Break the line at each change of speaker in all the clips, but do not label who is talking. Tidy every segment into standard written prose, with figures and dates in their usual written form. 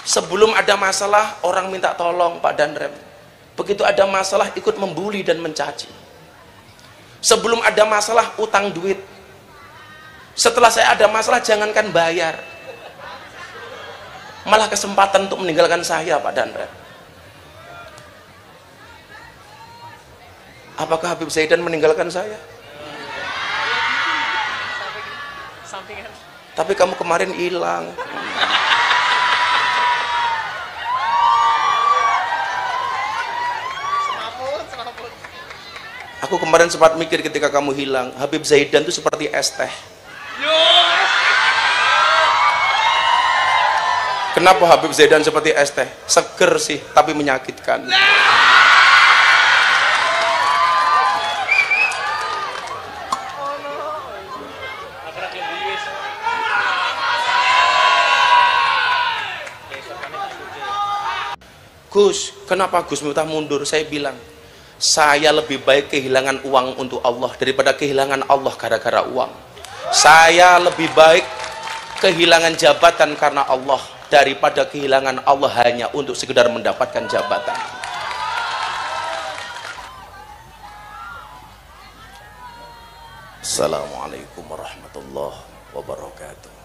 Sebelum ada masalah orang minta tolong Pak Danrem, begitu ada masalah ikut membuli dan mencaci. Sebelum ada masalah utang duit, setelah saya ada masalah jangankan bayar, malah kesempatan untuk meninggalkan saya Pak Danrem. Apakah Habib Zaidan meninggalkan saya? Tapi kamu kemarin hilang. Aku kemarin sempat mikir ketika kamu hilang, Habib Zaidan itu seperti es teh. Kenapa Habib Zaidan seperti es teh? Seger sih, tapi menyakitkan. Gus, kenapa Gus Miftah mundur? Saya bilang, saya lebih baik kehilangan uang untuk Allah daripada kehilangan Allah gara-gara uang. Saya lebih baik kehilangan jabatan karena Allah daripada kehilangan Allah hanya untuk sekedar mendapatkan jabatan. Assalamualaikum warahmatullahi wabarakatuh.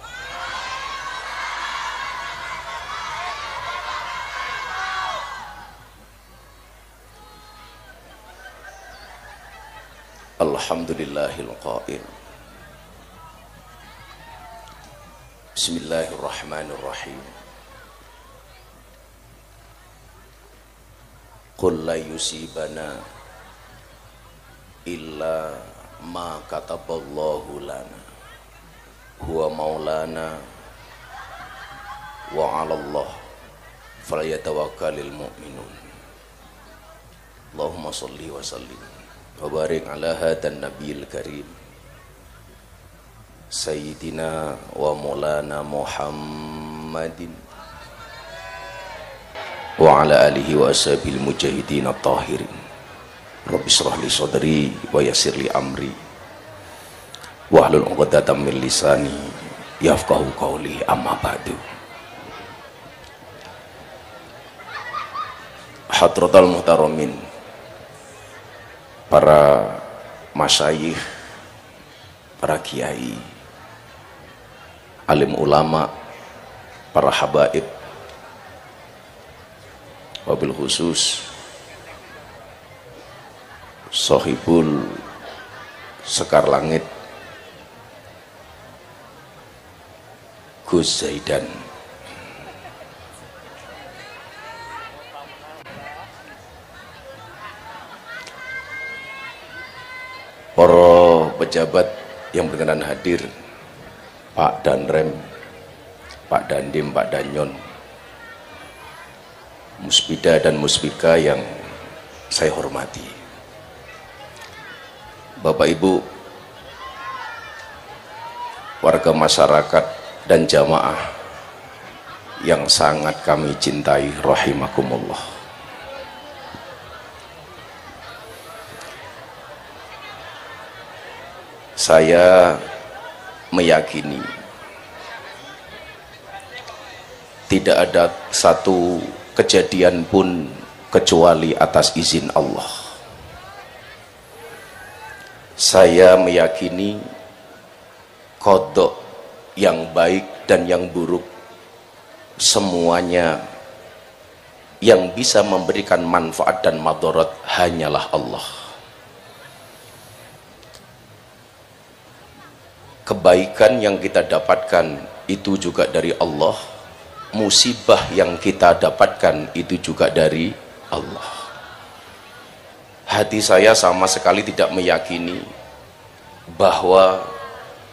Alhamdulillahil qail. Bismillahirrahmanirrahim. Qul la yusibana illa ma kataballahu lana huwa maulana wa 'alallah falyatawakkalul mu'minun. Allahumma shalli wa sallim wa barik ala hadan nabiyil karim sayyidina wa maulana Muhammadin wa ala alihi wa ashabil mujahidin at-tahirin. Rabbi shrah li sadri wa yassir li amri wahlul 'uqdatam min lisani yafqahu qawli, amma ba'du. Hadratal muhtaramin, para masyayikh, para kiai, alim ulama, para habaib, wabil khusus Sohibul Sekar Langit Gus Zaidan, para pejabat yang berkenan hadir, Pak Danrem, Pak Dandim, Pak Danyon, Musbida dan Musbika yang saya hormati, Bapak Ibu, warga masyarakat dan jamaah yang sangat kami cintai, rahimakumullah. Saya meyakini tidak ada satu kejadian pun kecuali atas izin Allah. Saya meyakini qada yang baik dan yang buruk semuanya yang bisa memberikan manfaat dan madarat hanyalah Allah. Kebaikan yang kita dapatkan itu juga dari Allah, musibah yang kita dapatkan itu juga dari Allah. Hati saya sama sekali tidak meyakini bahwa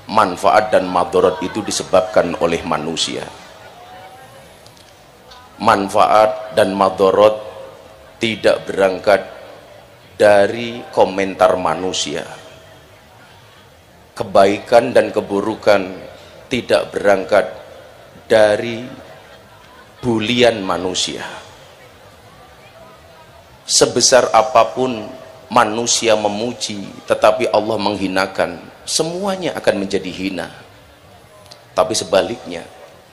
manfaat dan madarat itu disebabkan oleh manusia. Manfaat dan madarat tidak berangkat dari komentar manusia. Kebaikan dan keburukan tidak berangkat dari bulian manusia. Sebesar apapun manusia memuji tetapi Allah menghinakan, semuanya akan menjadi hina. Tapi sebaliknya,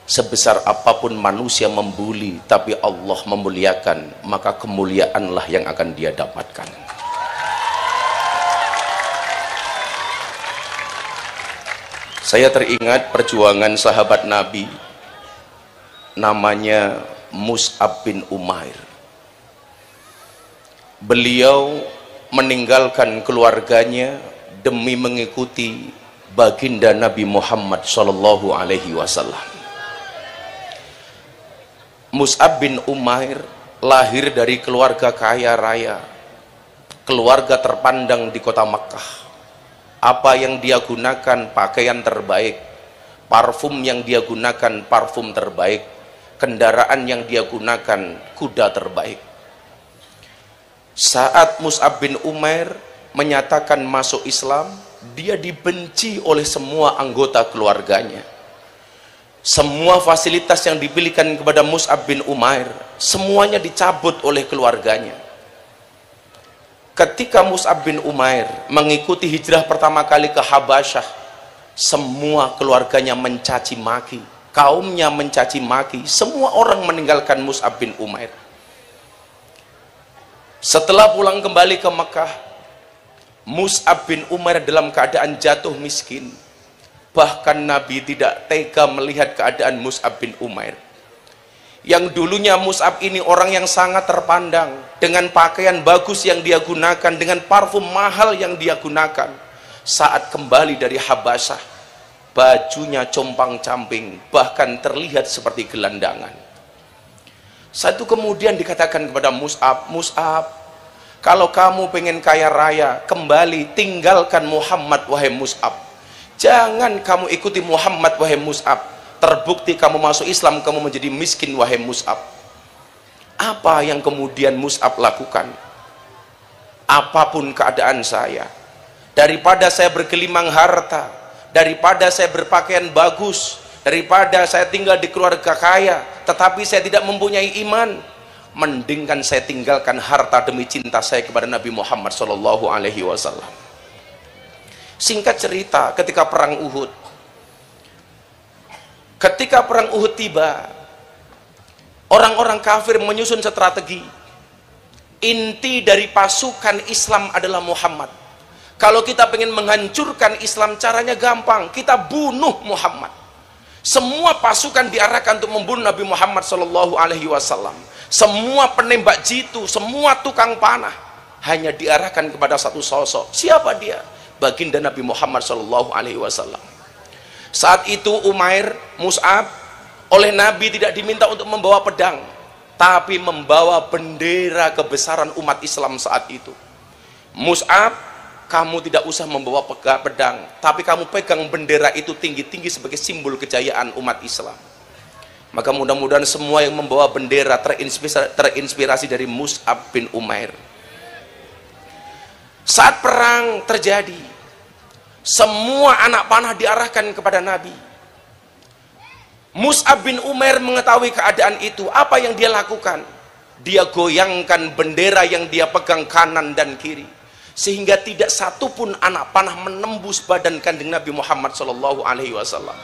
Sebesar apapun manusia membuli, tapi Allah memuliakan, maka kemuliaanlah yang akan dia dapatkan. Saya teringat perjuangan sahabat Nabi, namanya Mus'ab bin Umair. Beliau meninggalkan keluarganya demi mengikuti baginda Nabi Muhammad Shallallahu Alaihi Wasallam. Mus'ab bin Umair lahir dari keluarga kaya raya, keluarga terpandang di kota Makkah. Apa yang dia gunakan pakaian terbaik, parfum yang dia gunakan parfum terbaik, kendaraan yang dia gunakan kuda terbaik. Saat Mus'ab bin Umair menyatakan masuk Islam, dia dibenci oleh semua anggota keluarganya. Semua fasilitas yang diberikan kepada Mus'ab bin Umair semuanya dicabut oleh keluarganya. Ketika Mus'ab bin Umair mengikuti hijrah pertama kali ke Habasyah, semua keluarganya mencaci maki, kaumnya mencaci maki, semua orang meninggalkan Mus'ab bin Umair. Setelah pulang kembali ke Mekah, Mus'ab bin Umair dalam keadaan jatuh miskin. Bahkan Nabi tidak tega melihat keadaan Mus'ab bin Umair. Yang dulunya Mus'ab ini orang yang sangat terpandang, dengan pakaian bagus yang dia gunakan, dengan parfum mahal yang dia gunakan. Saat kembali dari Habasyah, bajunya compang-camping, bahkan terlihat seperti gelandangan. Satu kemudian dikatakan kepada Mus'ab, Mus'ab, kalau kamu pengen kaya raya, kembali tinggalkan Muhammad wahai Mus'ab. Jangan kamu ikuti Muhammad wahai Mus'ab. Terbukti kamu masuk Islam, kamu menjadi miskin wahai Mus'ab. Apa yang kemudian Mus'ab lakukan? Apapun keadaan saya, daripada saya bergelimang harta, daripada saya berpakaian bagus, daripada saya tinggal di keluarga kaya tetapi saya tidak mempunyai iman, mendingkan saya tinggalkan harta demi cinta saya kepada Nabi Muhammad Shallallahu Alaihi Wasallam. Singkat cerita, ketika perang Uhud, tiba, orang-orang kafir menyusun strategi. Inti dari pasukan Islam adalah Muhammad. Kalau kita ingin menghancurkan Islam, caranya gampang, kita bunuh Muhammad. Semua pasukan diarahkan untuk membunuh Nabi Muhammad Shallallahu Alaihi Wasallam. Semua penembak jitu, semua tukang panah hanya diarahkan kepada satu sosok. Siapa dia? Baginda Nabi Muhammad Shallallahu Alaihi Wasallam. Saat itu Umair, Mus'ab, oleh Nabi tidak diminta untuk membawa pedang, tapi membawa bendera kebesaran umat Islam saat itu. Mus'ab, kamu tidak usah membawa pedang, tapi kamu pegang bendera itu tinggi-tinggi sebagai simbol kejayaan umat Islam. Maka mudah-mudahan semua yang membawa bendera terinspirasi dari Mus'ab bin Umair. Saat perang terjadi, semua anak panah diarahkan kepada Nabi. Mus'ab bin Umair mengetahui keadaan itu. Apa yang dia lakukan? Dia goyangkan bendera yang dia pegang kanan dan kiri, sehingga tidak satupun anak panah menembus badan kanjeng Nabi Muhammad Shallallahu Alaihi Wasallam.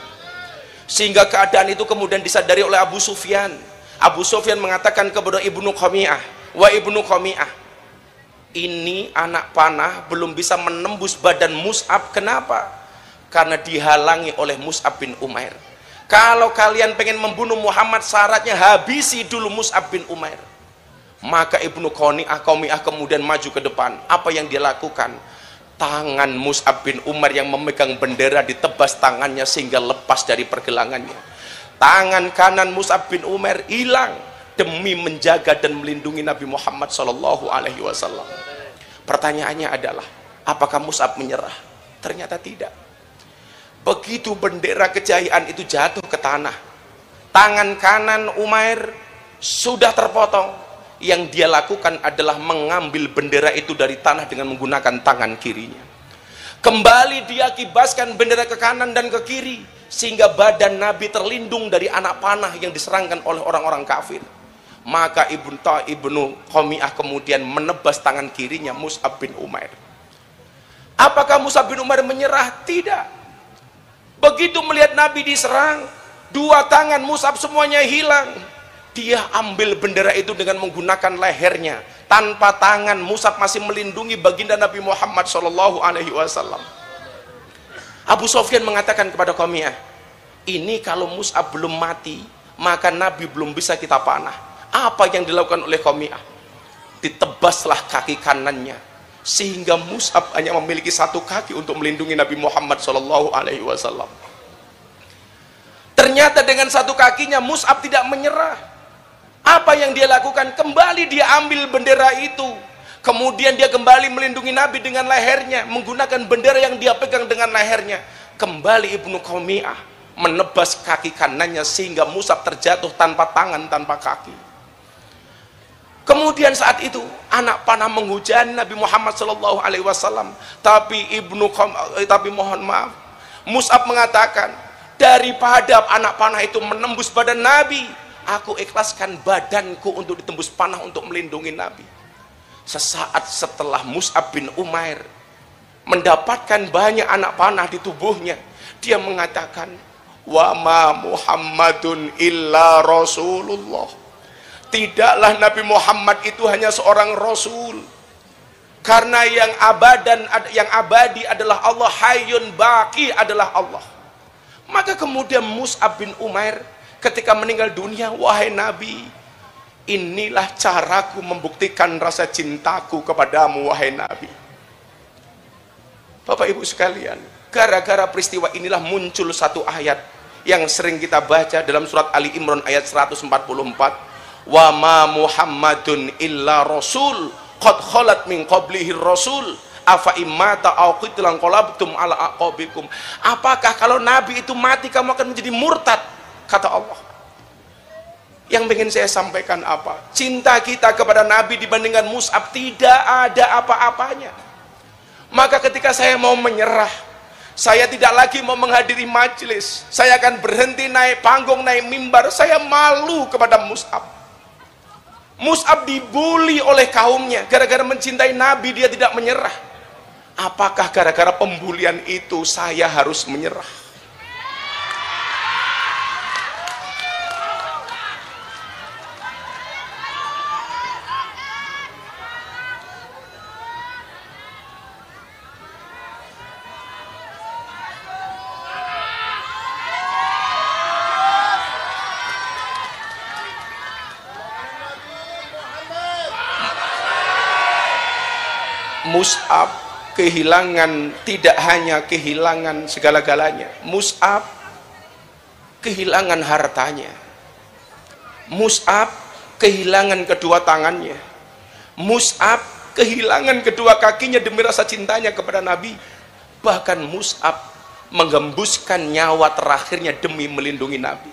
Sehingga keadaan itu kemudian disadari oleh Abu Sufyan. Abu Sufyan mengatakan kepada Ibnu Qami'ah, wa Ibnu Qami'ah, ini anak panah belum bisa menembus badan Mus'ab. Kenapa? Karena dihalangi oleh Mus'ab bin Umair. Kalau kalian pengen membunuh Muhammad, syaratnya habisi dulu Mus'ab bin Umair. Maka Ibnu Qami'ah kemudian maju ke depan. Apa yang dia lakukan? Tangan Mus'ab bin Umair yang memegang bendera ditebas tangannya sehingga lepas dari pergelangannya. Tangan kanan Mus'ab bin Umair hilang demi menjaga dan melindungi Nabi Muhammad Shallallahu Alaihi Wasallam. Pertanyaannya adalah, apakah Mus'ab menyerah? Ternyata tidak. Begitu bendera kejayaan itu jatuh ke tanah, tangan kanan Umair sudah terpotong. Yang dia lakukan adalah mengambil bendera itu dari tanah dengan menggunakan tangan kirinya. Kembali dia kibaskan bendera ke kanan dan ke kiri, sehingga badan Nabi terlindung dari anak panah yang diserangkan oleh orang-orang kafir. Maka Ibnu Qami'ah kemudian menebas tangan kirinya Mus'ab bin Umair. Apakah Mus'ab bin Umair menyerah? Tidak. Begitu melihat Nabi diserang, Dua tangan Mus'ab semuanya hilang. Dia ambil bendera itu dengan menggunakan lehernya. Tanpa tangan, Mus'ab masih melindungi baginda Nabi Muhammad SAW. Abu Sufyan mengatakan kepada Qamiyah, ini kalau Mus'ab belum mati, maka Nabi belum bisa kita panah. Apa yang dilakukan oleh Qamiyah? Ditebaslah kaki kanannya, sehingga Mus'ab hanya memiliki satu kaki untuk melindungi Nabi Muhammad SAW. Ternyata dengan satu kakinya Mus'ab tidak menyerah. Apa yang dia lakukan? Kembali dia ambil bendera itu, kemudian dia kembali melindungi Nabi dengan lehernya, menggunakan bendera yang dia pegang dengan lehernya. Kembali Ibnu Qamiyah menebas kaki kanannya sehingga Mus'ab terjatuh tanpa tangan, tanpa kaki. Kemudian saat itu anak panah menghujani Nabi Muhammad SAW. Tapi mohon maaf, Mus'ab mengatakan, daripada anak panah itu menembus badan Nabi, aku ikhlaskan badanku untuk ditembus panah untuk melindungi Nabi. Sesaat setelah Mus'ab bin Umair mendapatkan banyak anak panah di tubuhnya, dia mengatakan, wa ma Muhammadun illa Rasulullah. Tidaklah Nabi Muhammad itu hanya seorang Rasul, karena yang abadi adalah Allah, hayyun baqi adalah Allah. Maka kemudian Mus'ab bin Umair ketika meninggal dunia, wahai Nabi, inilah caraku membuktikan rasa cintaku kepadamu, wahai Nabi. Bapak Ibu sekalian, gara-gara peristiwa inilah muncul satu ayat yang sering kita baca dalam surat Ali Imran ayat 144. Wa ma Muhammadun illa rasul qad khalat min qablihi rasul afa immata aw qutilan qalabtum ala aqabikum. Apakah kalau Nabi itu mati kamu akan menjadi murtad? Kata Allah. Yang ingin saya sampaikan apa? Cinta kita kepada Nabi dibandingkan Mus'ab tidak ada apa-apanya. Maka ketika saya mau menyerah, saya tidak lagi mau menghadiri majelis, saya akan berhenti naik panggung, naik mimbar. Saya malu kepada Mus'ab. Mus'ab dibully oleh kaumnya gara-gara mencintai Nabi, dia tidak menyerah. Apakah gara-gara pembulian itu saya harus menyerah? Mus'ab kehilangan, tidak hanya kehilangan segala-galanya. Mus'ab kehilangan hartanya. Mus'ab kehilangan kedua tangannya. Mus'ab kehilangan kedua kakinya demi rasa cintanya kepada Nabi. Bahkan Mus'ab menggembuskan nyawa terakhirnya demi melindungi Nabi.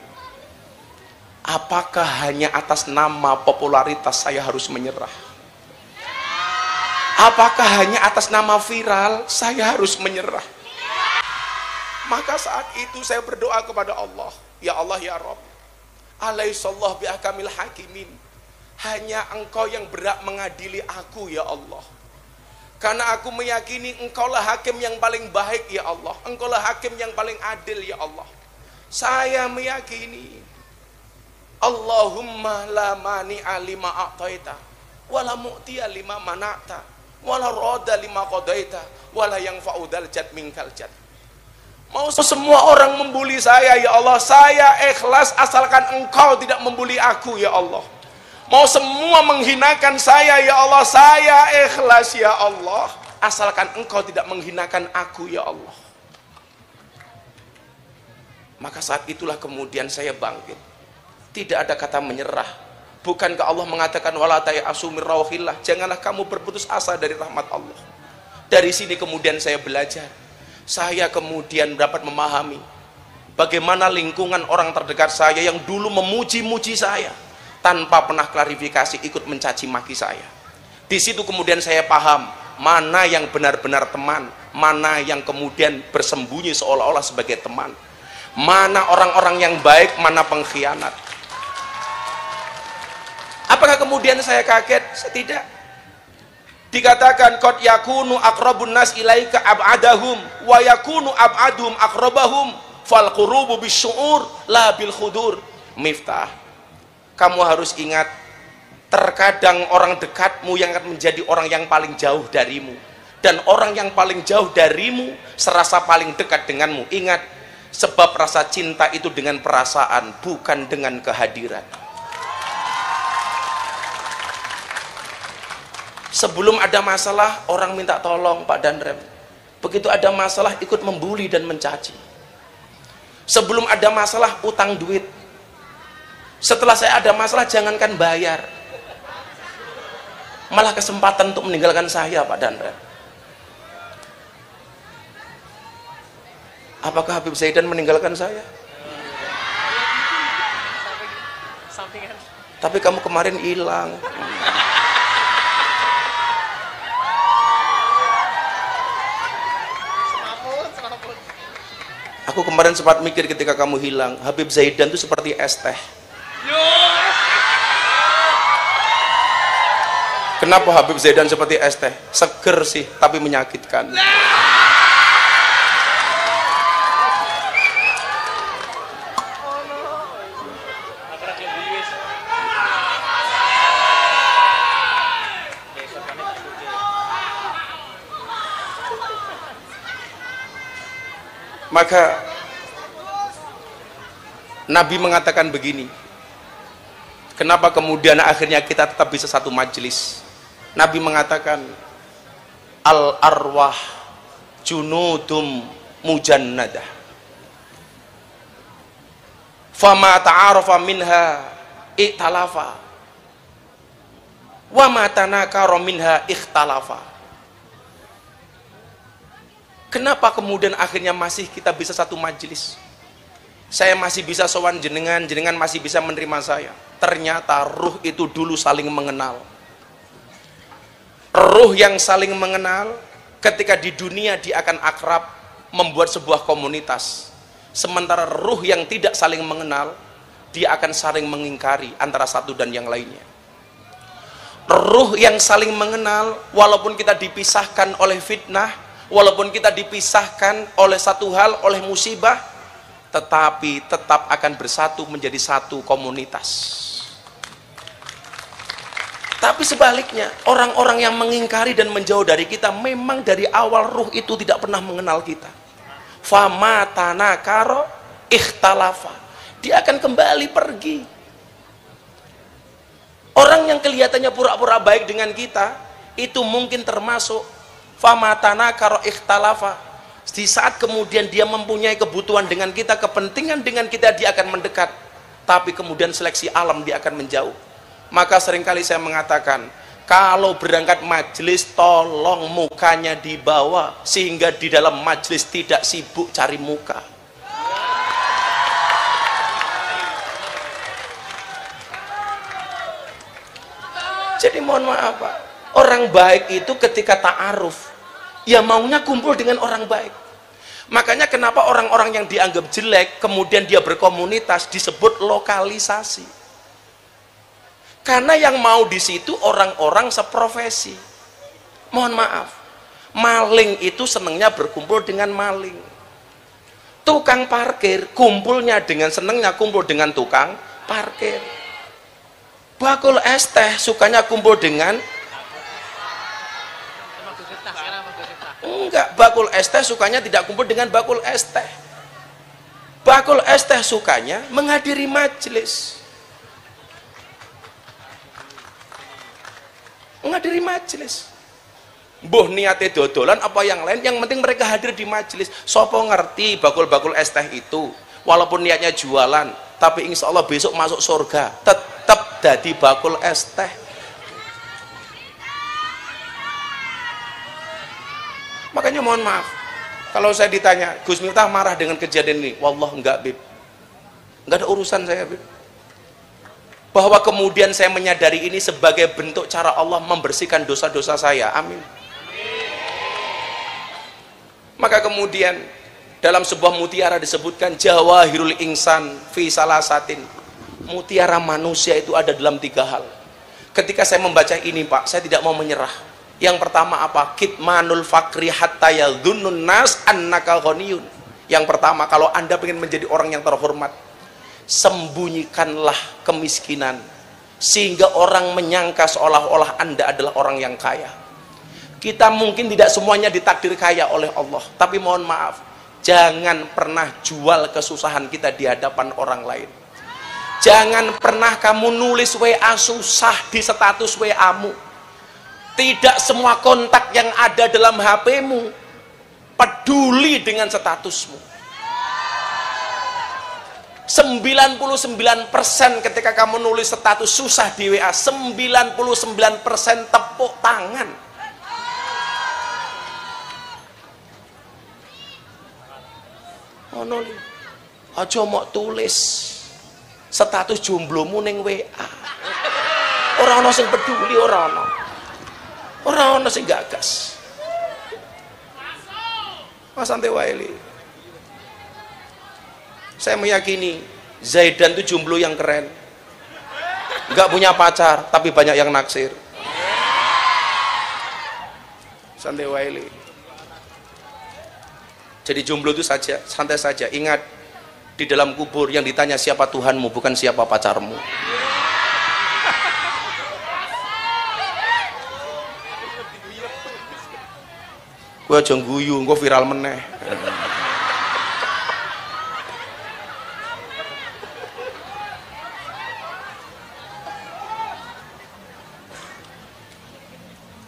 Apakah hanya atas nama popularitas saya harus menyerah? Apakah hanya atas nama viral saya harus menyerah? Maka saat itu saya berdoa kepada Allah, ya Allah ya Rabb, alaihissallah bi'akamil hakimin, hanya Engkau yang berhak mengadili aku ya Allah, karena aku meyakini Engkaulah hakim yang paling baik ya Allah, Engkaulah hakim yang paling adil ya Allah. Saya meyakini Allahumma la mani'a lima a'taita wala mu'tiya lima mana'ta wala roda lima qadaita wala yang fa'udal jad minkal jad. Mau semua orang membuli saya ya Allah, saya ikhlas asalkan Engkau tidak membuli aku ya Allah. Mau semua menghinakan saya ya Allah, saya ikhlas ya Allah asalkan Engkau tidak menghinakan aku ya Allah. Maka saat itulah kemudian saya bangkit. Tidak ada kata menyerah. Bukankah Allah mengatakan wala ta'asu mir rauhillah, janganlah kamu berputus asa dari rahmat Allah. Dari sini kemudian saya belajar. Saya kemudian dapat memahami bagaimana lingkungan orang terdekat saya yang dulu memuji-muji saya tanpa pernah klarifikasi ikut mencaci maki saya. Di situ kemudian saya paham mana yang benar-benar teman, mana yang kemudian bersembunyi seolah-olah sebagai teman, mana orang-orang yang baik, mana pengkhianat. Apakah kemudian saya kaget? Saya tidak. Dikatakan qad yakunu aqrabun nas ilaika ab'adahum wa yakunu ab'aduhum aqrabahum. fal qurubu bisyu'ur la bil khudur. Miftah, kamu harus ingat, terkadang orang dekatmu yang akan menjadi orang yang paling jauh darimu, dan orang yang paling jauh darimu serasa paling dekat denganmu. Ingat, sebab rasa cinta itu dengan perasaan, bukan dengan kehadiran. Sebelum ada masalah, orang minta tolong Pak Danrem. Begitu ada masalah, ikut membuli dan mencaci. Sebelum ada masalah, utang duit. Setelah saya ada masalah, jangankan bayar, malah kesempatan untuk meninggalkan saya Pak Danrem. Apakah Habib Zaidan meninggalkan saya? Tapi kamu kemarin hilang. Aku kemarin sempat mikir ketika kamu hilang, Habib Zaidan itu seperti es teh. Kenapa Habib Zaidan seperti es teh? Seger sih, tapi menyakitkan. Maka Nabi mengatakan begini, kenapa kemudian akhirnya kita tetap bisa satu majelis? Nabi mengatakan, al arwah junudum mujannadah, fama ta'arafa minha iktalafa, wa ma tanakara minha ikhtalafa. Kenapa kemudian akhirnya masih kita bisa satu majelis? Saya masih bisa sowan jenengan, jenengan masih bisa menerima saya. Ternyata ruh itu dulu saling mengenal. Ruh yang saling mengenal, ketika di dunia dia akan akrab, membuat sebuah komunitas. Sementara ruh yang tidak saling mengenal, dia akan saling mengingkari antara satu dan yang lainnya. Ruh yang saling mengenal, walaupun kita dipisahkan oleh fitnah, walaupun kita dipisahkan oleh satu hal, oleh musibah, tetapi tetap akan bersatu menjadi satu komunitas. Tapi sebaliknya, orang-orang yang mengingkari dan menjauh dari kita, memang dari awal ruh itu tidak pernah mengenal kita. Fama tanakaro ikhtalafa, dia akan kembali pergi. Orang yang kelihatannya pura-pura baik dengan kita, itu mungkin termasuk fama tanakaro ikhtalafa. Di saat kemudian dia mempunyai kebutuhan dengan kita, kepentingan dengan kita, dia akan mendekat. Tapi kemudian seleksi alam dia akan menjauh. Maka seringkali saya mengatakan, kalau berangkat majelis, tolong mukanya dibawa, sehingga di dalam majelis tidak sibuk cari muka. Jadi mohon maaf Pak, orang baik itu ketika ta'aruf, ya maunya kumpul dengan orang baik. Makanya kenapa orang-orang yang dianggap jelek kemudian dia berkomunitas disebut lokalisasi. Karena yang mau di situ orang-orang seprofesi. Mohon maaf, maling itu senangnya berkumpul dengan maling. Tukang parkir kumpulnya dengan senangnya kumpul dengan tukang parkir. Bakul es teh sukanya kumpul dengan enggak, bakul es teh sukanya tidak kumpul dengan bakul es teh. Bakul es teh sukanya menghadiri majelis. Menghadiri majelis. Mbuh niate dodolan apa yang lain, yang penting mereka hadir di majelis. Sopo ngerti bakul-bakul es teh itu, walaupun niatnya jualan, tapi insya Allah besok masuk surga, tetap jadi bakul es teh. Makanya mohon maaf, kalau saya ditanya, Gus Miftah marah dengan kejadian ini, wallah enggak Bib, enggak ada urusan saya Bib. Bahwa kemudian saya menyadari ini sebagai bentuk cara Allah membersihkan dosa-dosa saya, amin. Maka kemudian dalam sebuah mutiara disebutkan jawahirul insan fi salasatin, mutiara manusia itu ada dalam 3 hal. Ketika saya membaca ini Pak, saya tidak mau menyerah. Yang pertama apa? Kitmanul fakri hatta yadhunnun nas annaka ghaniyun. Yang pertama, kalau Anda ingin menjadi orang yang terhormat, sembunyikanlah kemiskinan sehingga orang menyangka seolah-olah Anda adalah orang yang kaya. Kita mungkin tidak semuanya ditakdir kaya oleh Allah, tapi mohon maaf, jangan pernah jual kesusahan kita di hadapan orang lain. Jangan pernah kamu nulis WA susah di status WA-mu. Tidak semua kontak yang ada dalam HP-mu peduli dengan statusmu. 99% ketika kamu nulis status susah di WA, 99% tepuk tangan. Ono li, aja mau tulis status jomblomu ning WA. Ora ono sing peduli, ora ono sing gagas. Mas santai wae li. Saya meyakini Zaidan itu jomblo yang keren, nggak punya pacar tapi banyak yang naksir. Santai wae li. Jadi jomblo itu saja, santai saja. Ingat, di dalam kubur yang ditanya siapa Tuhanmu, bukan siapa pacarmu. Gue aja guyu, gue viral meneh.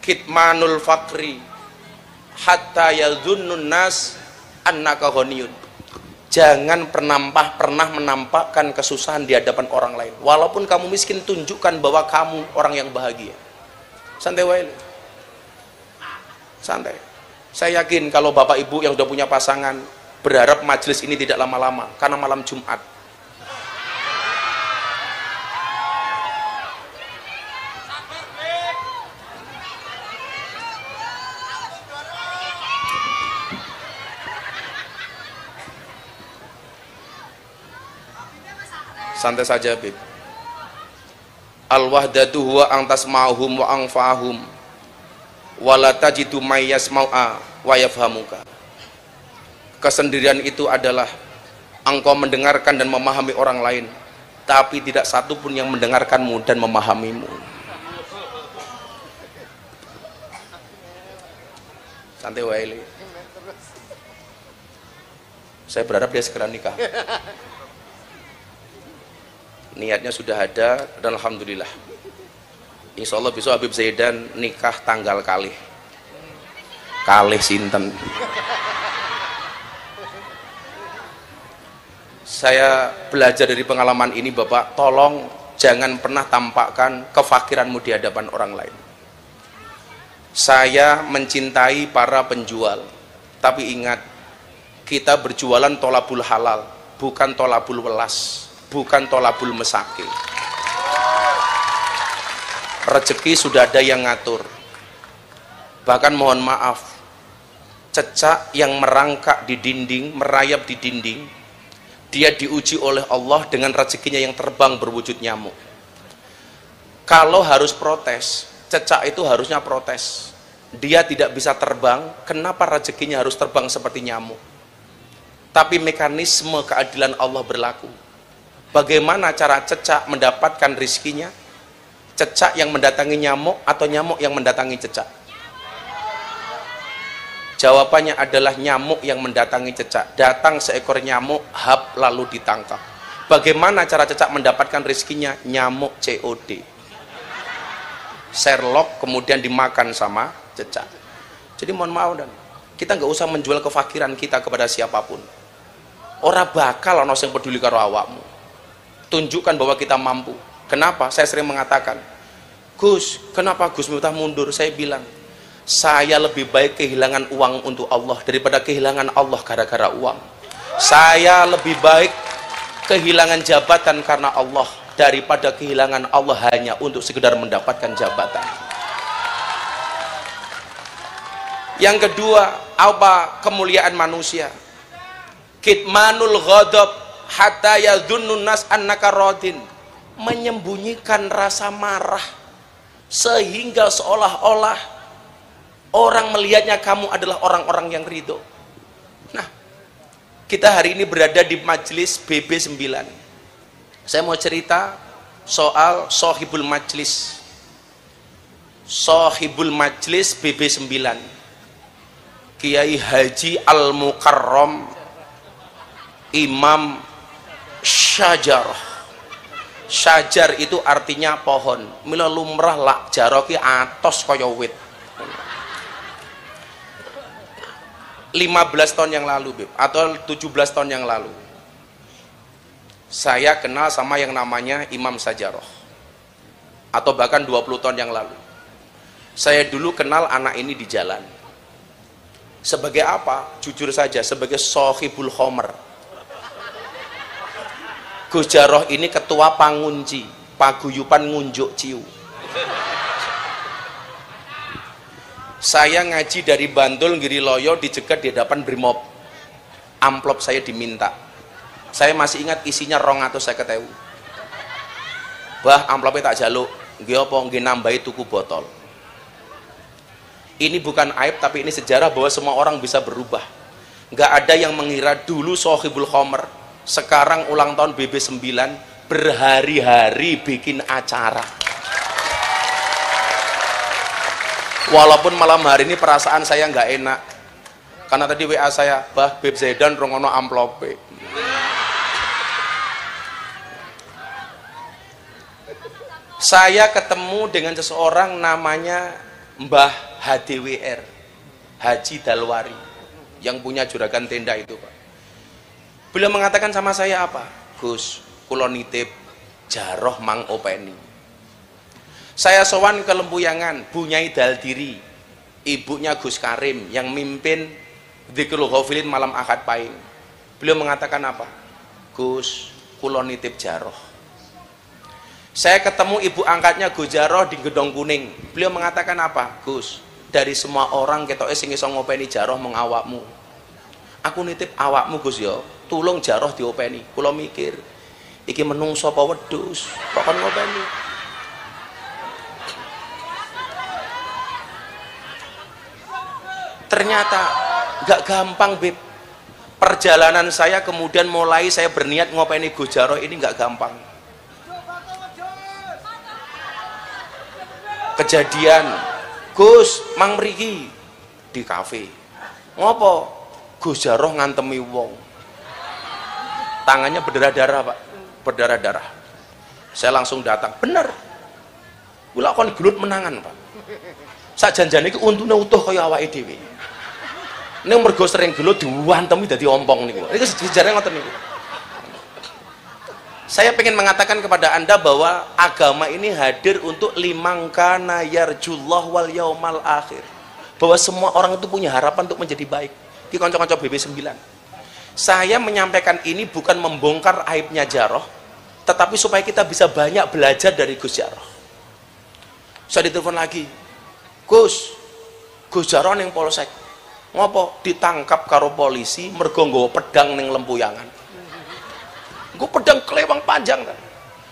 Kitmanul fakri hatta yadhunnun nas annaka ghaniyun. Jangan pernah menampakkan kesusahan di hadapan orang lain. Walaupun kamu miskin, tunjukkan bahwa kamu orang yang bahagia. Santai wae. Santai. Saya yakin kalau Bapak Ibu yang sudah punya pasangan berharap majelis ini tidak lama-lama karena malam Jumat. Santai saja, Bib. Al-wahdatu huwa ang tasma'uhum wa ang fa'ahum wa la tajidu may yasmau'a wa yafhamuka. Kesendirian itu adalah engkau mendengarkan dan memahami orang lain, tapi tidak satu pun yang mendengarkanmu dan memahamimu. Santai wae. Saya berharap dia segera nikah. Niatnya sudah ada dan alhamdulillah. Insya Allah besok Habib Zaidan nikah tanggal kalih sinten. Saya belajar dari pengalaman ini, Bapak, tolong jangan pernah tampakkan kefakiranmu di hadapan orang lain. Saya mencintai para penjual, tapi ingat, kita berjualan tolabul halal, bukan tolabul welas, bukan tolabul mesake. Rezeki sudah ada yang ngatur. Bahkan mohon maaf, cecak yang merangkak di dinding, merayap di dinding, dia diuji oleh Allah dengan rezekinya yang terbang berwujud nyamuk. Kalau harus protes, cecak itu harusnya protes. Dia tidak bisa terbang, kenapa rezekinya harus terbang seperti nyamuk? Tapi mekanisme keadilan Allah berlaku. Bagaimana cara cecak mendapatkan rizkinya? Cecak yang mendatangi nyamuk atau nyamuk yang mendatangi cecak? Jawabannya adalah nyamuk yang mendatangi cecak. Datang seekor nyamuk, hap, lalu ditangkap. Bagaimana cara cecak mendapatkan rizkinya? Nyamuk COD, Sherlock, kemudian dimakan sama cecak. Jadi mohon maaf, dan kita nggak usah menjual kefakiran kita kepada siapapun. Ora bakal ono sing peduli karo awakmu. Tunjukkan bahwa kita mampu. Kenapa? Saya sering mengatakan, Gus, kenapa Gus Miftah mundur? Saya bilang, saya lebih baik kehilangan uang untuk Allah daripada kehilangan Allah gara-gara uang. Saya lebih baik kehilangan jabatan karena Allah daripada kehilangan Allah hanya untuk sekedar mendapatkan jabatan. Yang kedua, apa kemuliaan manusia? Kitmanul ghadab hatta yadhunnun nas annaka radin. Menyembunyikan rasa marah sehingga seolah-olah orang melihatnya kamu adalah orang-orang yang ridho. Nah, Kita hari ini berada di majelis BB9. Saya mau cerita soal sohibul majlis. Sohibul majlis BB9, Kiai Haji Al-Mukarram Imam Syajar. Syajar itu artinya pohon. Mila lumrah lak jaroki atos kaya wit. 15 tahun yang lalu, Beb, atau 17 tahun yang lalu, saya kenal sama yang namanya Imam Sajaroh, atau bahkan 20 tahun yang lalu. Saya dulu kenal anak ini di jalan. Sebagai apa? Jujur saja, sebagai sohibul khomer. Gus Jaroh ini ketua pangunci paguyupan ngunjuk ciu. Saya ngaji dari Bantul Giriloyo, dicegat di hadapan Brimob. Amplop saya diminta. Saya masih ingat isinya 250.000. Bah, amplopnya tak jaluk. Nggih apa nggih nambahi tuku botol. Ini bukan aib, tapi ini sejarah bahwa semua orang bisa berubah. Nggak ada yang mengira dulu sohibul khomer, sekarang ulang tahun BB9 berhari-hari bikin acara. Walaupun malam hari ini perasaan saya nggak enak, karena tadi WA saya, bah Beb Zaidan rongono amplope. Saya ketemu dengan seseorang namanya Mbah HDWR, Haji Dalwari, yang punya juragan tenda itu, Pak. Beliau mengatakan sama saya apa? Gus, kula nitip jaroh mang openi. Saya sowan ke Lempuyangan, Bu Nyai Daldiri, ibunya Gus Karim yang mimpin Dzikrul Ghafilin malam Ahad Pahing. Beliau mengatakan apa? Gus, kula nitip jaroh. Saya ketemu ibu angkatnya Gus Jaroh di Gedong Kuning. Beliau mengatakan apa? Gus, dari semua orang ketoke sing iso ngopeni jaroh mung awakmu. Aku nitip awakmu Gus ya, tulung jaroh diopeni. Kula mikir, iki menungso apa wedhus kok kon ngopeni. Ternyata gak gampang, Beb. Perjalanan saya kemudian mulai saya berniat ngopeni Gus Jaroh ini gak gampang. Kejadian, Gus, mang mriki di kafe. Ngopo? Gus Jaroh ngantemi wong. Tangannya berdarah-darah, Pak. Berdarah-darah. Saya langsung datang. Bener. Kula kon gelut menangan, Pak. Sakjanjane iki untune utuh kaya awake dhewe. Nek mergo sering gelut diwantemi dadi ompong niku. Niku sejarahnya ngoten niku. Saya ingin mengatakan kepada Anda bahwa agama ini hadir untuk limangkana yarjullah wal yaumal akhir. Bahwa semua orang itu punya harapan untuk menjadi baik. Di konco-konco BB9. Saya menyampaikan ini bukan membongkar aibnya Jaroh, tetapi supaya kita bisa banyak belajar dari Gus Jaroh. Saya ditelepon lagi. Gus Jaroh ning Polsek. Ngopo? Ditangkap karo polisi mergo nggawa pedang ning Lempuyangan. Gue pedang kelewang panjang kan.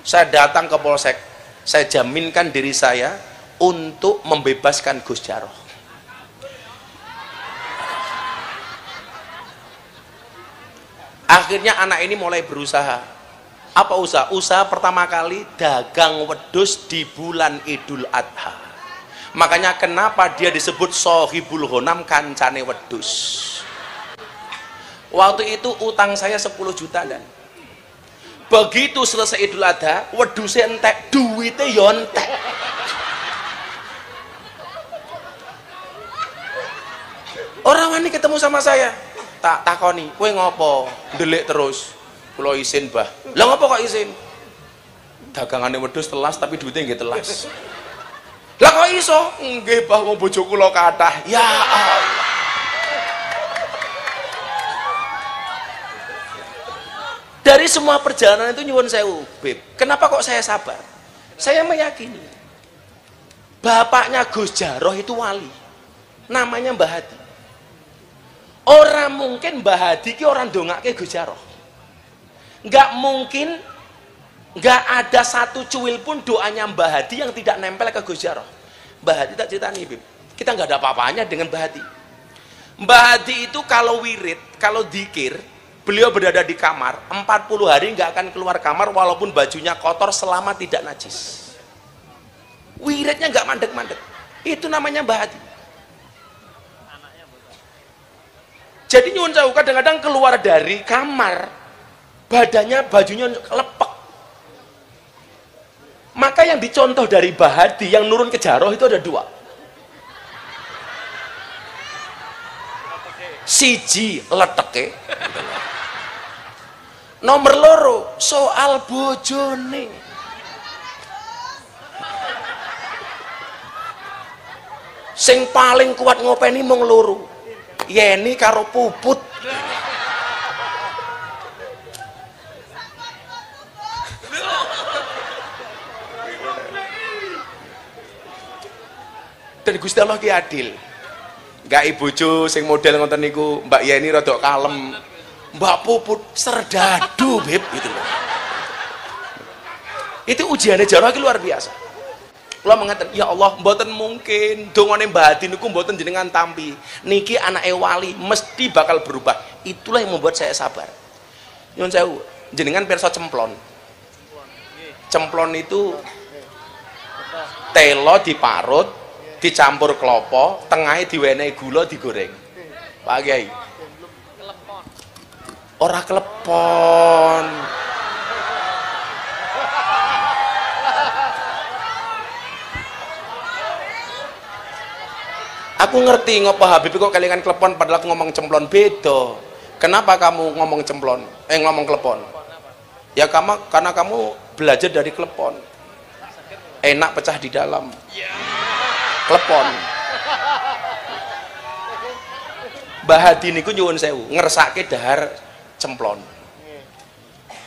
Saya datang ke Polsek, saya jaminkan diri saya untuk membebaskan Gus Jaroh. Akhirnya anak ini mulai berusaha. Apa usaha? Usaha pertama kali dagang wedhus di bulan Idul Adha. Makanya kenapa dia disebut sohibul ghanam, kancane wedhus. Waktu itu utang saya 10 juta dan begitu selesai Idul Adha, wedhusnya entek, duitnya ya entek. Orang wani ketemu sama saya, tak takoni, kowe ngopo? Ndelik terus. Kula isin, Bah. Lah ngopo kok isin? Dagangane wedhus telas tapi duitnya nggih telas. Lah kok iso? Nggih, Bah, wong bojo kula kathah. Ya Allah. Dari semua perjalanan itu nyuwun sewu, Beb. Kenapa kok saya sabar? Saya meyakini bapaknya Gus Jaroh itu wali. Namanya Mbah Hadi. Orang mungkin Mbah Hadi ki orang dongake Gus Jaroh. Nggak mungkin, nggak ada satu cuil pun doanya Mbah Hadi yang tidak nempel ke Gus Jaroh. Mbah Hadi tak cerita nih, Beb. Kita nggak ada apa-apanya dengan Mbah Hadi. Mbah Hadi itu kalau wirid, kalau dzikir, Beliau berada di kamar 40 hari nggak akan keluar kamar walaupun bajunya kotor selama tidak najis. Wiridnya nggak mandek-mandek. Itu namanya Mbah Hadi. Jadi nyuwun sewu kadang-kadang keluar dari kamar bajunya lepek. Maka yang dicontoh dari Mbah Hadi yang nurun ke Jaroh itu ada dua. Siji leteke, nomor loro soal bojone. Sing paling kuat ngopeni mung loro, Yeni karo Puput. Dan Gusti Allah ki adil. Gak bojo sing model ngoten niku Mbak Yeni rada kalem, Mbak Puput serdadu beb gitu loh. Itu ujiannya Jaroh iki luar biasa. Kula mengatakan, ya Allah, mboten mungkin dongane Mbah Hadi niku mboten jenengan tampi. Niki anake wali mesti bakal berubah. Itulah yang membuat saya sabar. Nyuwun sewu, jenengan pirsa cemplon. Cemplon itu telo diparut, dicampur klopo, tengahnya diwenehi gula digoreng. Pak Kiai. Ora klepon. Aku ngerti ngopo Habib kok kelingan klepon padahal aku ngomong cemplon beda. Kenapa kamu ngomong cemplon? Ngomong klepon. Ya karena kamu belajar dari klepon. Enak pecah di dalam. Klepon. Mbah Hadi niku nyuwun sewu ngersake dahar cemplon.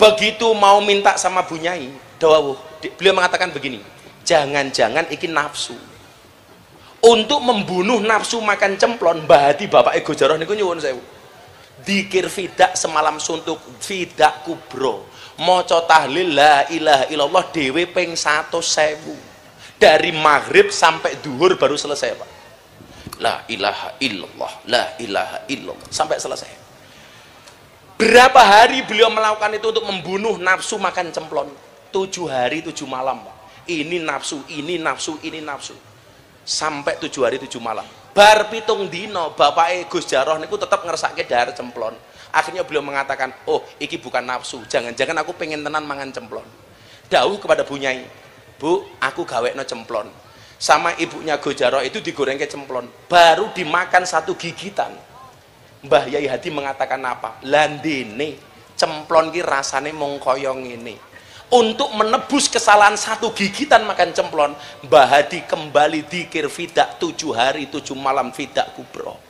Begitu mau minta sama Bu Nyai, dawuh, beliau mengatakan begini, jangan-jangan iki nafsu. Untuk membunuh nafsu makan cemplon, Mbah Hadi bapak Ego Jaroh niku nyuwun sewu. Dikir fidak semalam suntuk, fidak kubro. Maca tahlil la ilaha illallah dhewe ping 100.000. Dari maghrib sampai duhur baru selesai Pak. La ilaha illallah, la ilaha illallah sampai selesai. Berapa hari beliau melakukan itu untuk membunuh nafsu makan cemplon? 7 hari 7 malam Pak. Ini nafsu, ini nafsu, ini nafsu. Sampai 7 hari 7 malam. Bar pitung dino bapak Gus Jaroh niku tetap ngersake dahar cemplon. Akhirnya beliau mengatakan, oh iki bukan nafsu, jangan-jangan aku pengen tenan mangan cemplon. Dawuh kepada Bu Nyai, Bu, aku gawekno cemplon. Sama ibunya Gus Jaroh itu digoreng ke cemplon, baru dimakan 1 gigitan. Mbah Yai Hadi mengatakan apa? Landene cemplon ki rasane mung kaya ngene. Untuk menebus kesalahan 1 gigitan makan cemplon, Mbah Hadi kembali dikir fidak 7 hari 7 malam fidak kubro.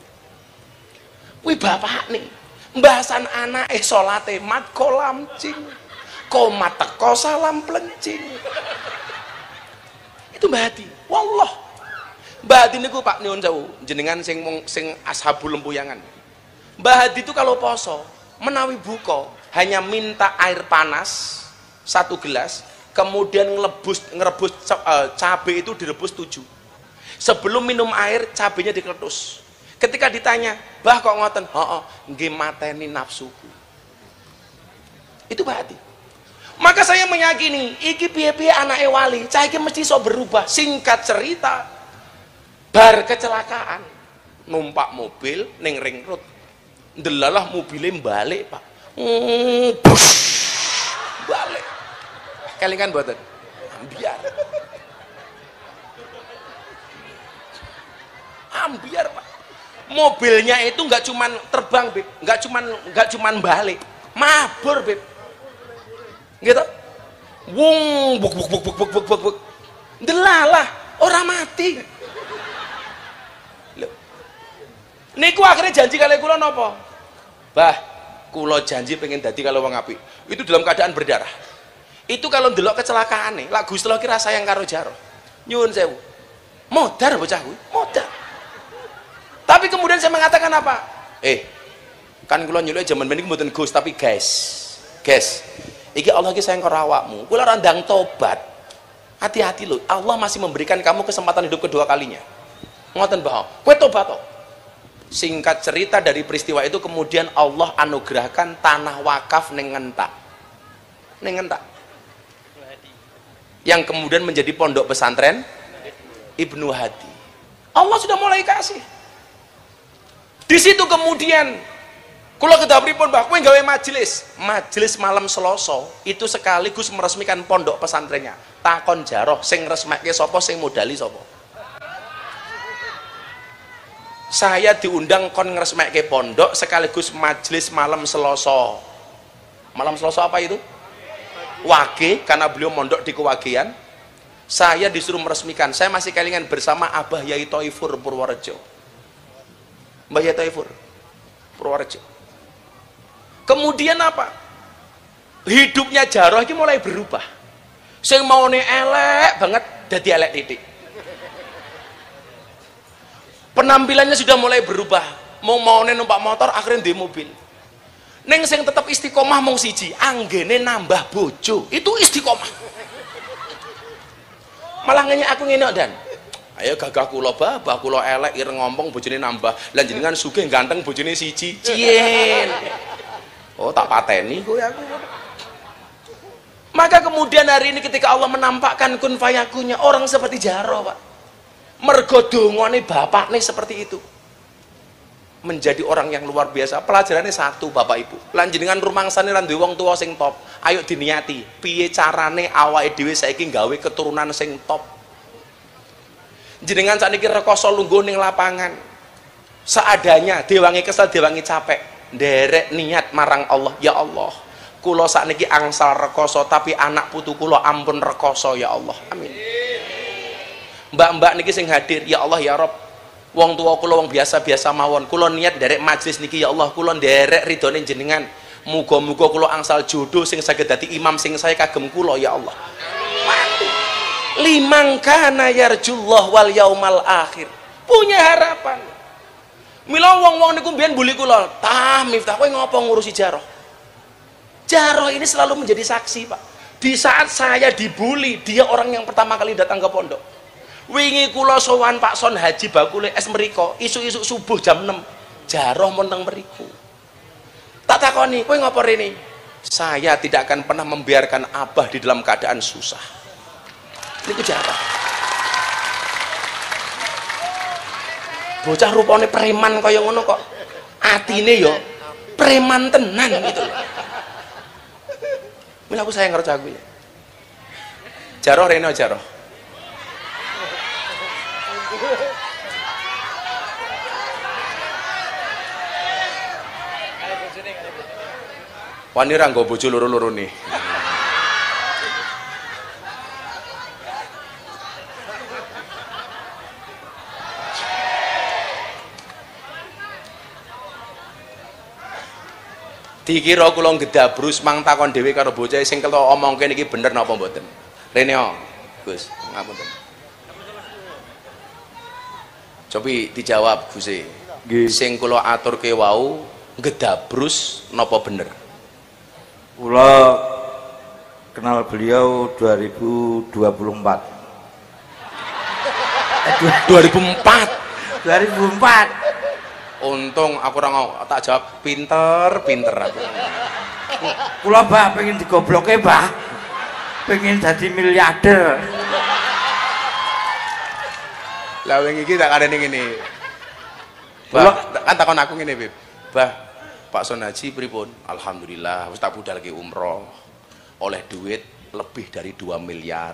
Wih bapak nih, mbahasan anak solate mat kolam cing, komat teko salam plencing. Itu Mbah Hadi. Wallah. Mbah Hadi niku Pak nyuwun sewu, jenengan sing ashabul lempuyangan. Mbah Hadi itu kalau poso, menawi buka hanya minta air panas 1 gelas, kemudian ngerebus cabai itu direbus 7. Sebelum minum air, cabainya dikeletus. Ketika ditanya, "Bah kok ngoten?" "Heeh, nggih mateni nafsuku." Itu Mbah Hadi. Maka saya meyakini iki piye-piye anake wali, cah iki mesti iso berubah. Singkat cerita, bar kecelakaan, numpak mobil ning ring road. Ndelalah mobilnya balik, Pak. Balik. Kelingan mboten? Ambiar. Ambiar, Pak. Mobilnya itu nggak cuman terbang, Beb. Nggak cuman balik. Mabur, Beb. Gitu. Wung buk buk buk buk buk buk buk buk. Delalah, orang mati. Loh. Niku akhirnya janji kali kula napa? Bah, kula janji pengen dadi kalau wong apik. Itu dalam keadaan berdarah. Itu kalau ndelok kecelakaan nih, lah Gusti Allah kira sayang karo Jaroh. Nyuwun sewu. Modar bocah kuwi, modar. Tapi kemudian saya mengatakan apa? Kan kula nyuluke jaman ben iki mboten Gus, tapi guys. Iki Allah iki sayang karo awakmu. Kula ora ndang tobat. Hati-hati lho, Allah masih memberikan kamu kesempatan hidup kedua kalinya. Ngoten, Mbah. Kowe tobat to. Singkat cerita, dari peristiwa itu kemudian Allah anugerahkan tanah wakaf ning Ngentak. Ning Ngentak. Yang kemudian menjadi pondok pesantren Ibnu Hadi. Allah sudah mulai kasih. Di situ kemudian kula kedah pripun Mbah, kowe gawe majelis malam Selasa itu sekaligus meresmikan pondok pesantrennya. Takon jaroh sing resmekke sapa, sing modali sapa? Saya diundang kon ngresmekke pondok sekaligus majelis malam Selasa. Malam Selasa apa itu? Wage, karena beliau mondok di Kewagian. Saya disuruh meresmikan. Saya masih kelingan bersama Abah Yai Toifur Purworejo. Mbah Yai Toifur Purworejo. Kemudian apa? Hidupnya Jaroh ini mulai berubah. Sing maune elek banget dadi elek titik. Penampilannya sudah mulai berubah. Maune numpak motor akhirnya di mobil. Neng sing tetap istiqomah mung siji, anggene nambah bojo. Itu istiqomah. Malah ngenyek aku ngene Dan. Ayo gagah kula bah kula elek ireng ngompong bojone nambah. Lah jenengan sugih ganteng bojone siji. Cien. Oh tak pateni kowe aku. Maka kemudian hari ini ketika Allah menampakkan kun fayakunnya, orang seperti Jaroh, Pak. Mergo dongane bapakne seperti itu. Menjadi orang yang luar biasa. Pelajarannya satu, Bapak Ibu. Lan jenengan rumangsane ra duwe wong tuwa sing top. Ayo diniati, piye carane awake dhewe saiki gawe keturunan sing top. Jenengan sakniki rekoso lungguh ning lapangan. Seadanya, dewangi kesel, dewangi capek. Nderek niat marang Allah, ya Allah. Kula sakniki angsal rekoso tapi anak putu kula ampun rekoso ya Allah. Amin. Mbak-mbak niki sing hadir, ya Allah ya Rob. Wong tua kula wong biasa-biasa mawon. Kula niat nderek majelis niki ya Allah, kula nderek ridhone jenengan. Muga-muga kula angsal jodoh sing saged dadi imam sing saya kagem kula ya Allah. Liman kana yarjullah wal yaumal akhir. Punya harapan. Mila wong-wong niku mbiyen buli kula, "Tah Miftah kowe ngopo ngurusi Jaroh?" Jaroh ini selalu menjadi saksi, Pak. Di saat saya dibully, dia orang yang pertama kali datang ke pondok. Wingi kula sowan Pak Son Haji bakule es mriko, isuk-isuk subuh jam 6. Jaroh mon teng mriku. Tak takoni, kowe ngopo rene? Saya tidak akan pernah membiarkan Abah di dalam keadaan susah. Niku Jaroh. Bocah rupane preman kaya ngono kok. Atine yo preman tenan gitu. Mila aku sayang karo cagu ya. Jaroh rene Jaroh. Wani ra nggo bojo loro-loro nih. Dikira kula ngedabrus mang takon dhewe karo bocah sing kelo omongke niki bener napa mboten. Rene Gus, ngapunten. Cobi dijawab Gus. Nggih. Sing kula aturke wau ngedabrus napa bener?
Kula kenal beliau 2024.
2004.
2004.
Untung aku ora tak jawab pinter aku.
Kula Mbah pengen digobloke Mbah. Pengen jadi miliarder.
Lah wingi iki tak kadene ngene. Bah, kan takon aku ngene, Bib. Bah, Pak Son Haji pripun? Alhamdulillah wis tak budalke umroh. Oleh duit lebih dari 2 miliar.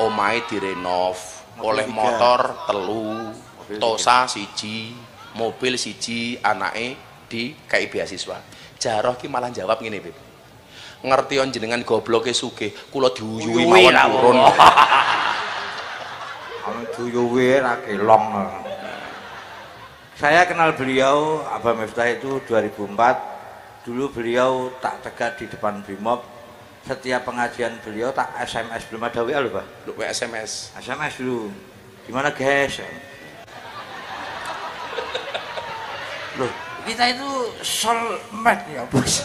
Omahe direnov, oleh motor 3, Tosa 1, mobil 1, anake di KI beasiswa. Jaroh ki malah jawab ngene, Bib. Ngertion jenengan gobloke sugih, kula diuyuhi mawon turun.
Kalau diuyuhi ra kelong. Saya kenal beliau Abah Miftah itu 2004. Dulu beliau tak tegak di depan Brimob. Setiap pengajian beliau tak SMS, belum ada WA loh, Pak.
Lu SMS.
SMS dulu. Gimana, guys? Loh, kita itu soulmate ya, Bos.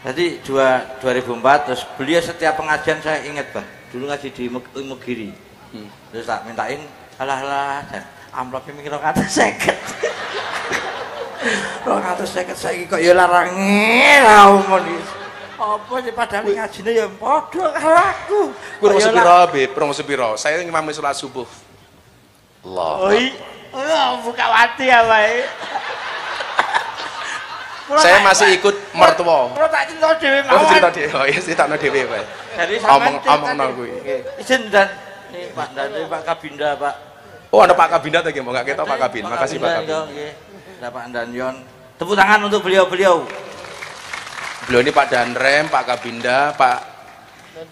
Jadi 2004 terus beliau setiap pengajian saya ingat, Pak. Dulu ngaji di Imogiri. Terus tak mintain, alah Amplopnya mikir 250. 250 saiki kok ya larange ra omong iki. Apa sih padahal ngajine ya padha karo aku.
Kurang sepiro, Beb, kurang sepiro. Saya ngimami salat subuh. Allah.
Buka wati ya, Pak.
Saya masih ikut mertua.
Kulo tak cerita dhewe mawon.
Oh, cerita dhewe. Oh, iya critakno dhewe, Pak.
Jadi
Omong-omongno kuwi.
Izin dan nih Pak Dani, Pak Kabinda, Pak.
Oh, ada Pak Kabinda tadi, mau nggak kita Pak Kabin. Makasih Pak Kabin.
Ada Pak Danyon. Tepuk tangan untuk beliau-beliau.
Beliau ini Pak Danrem, Pak Kabinda, Pak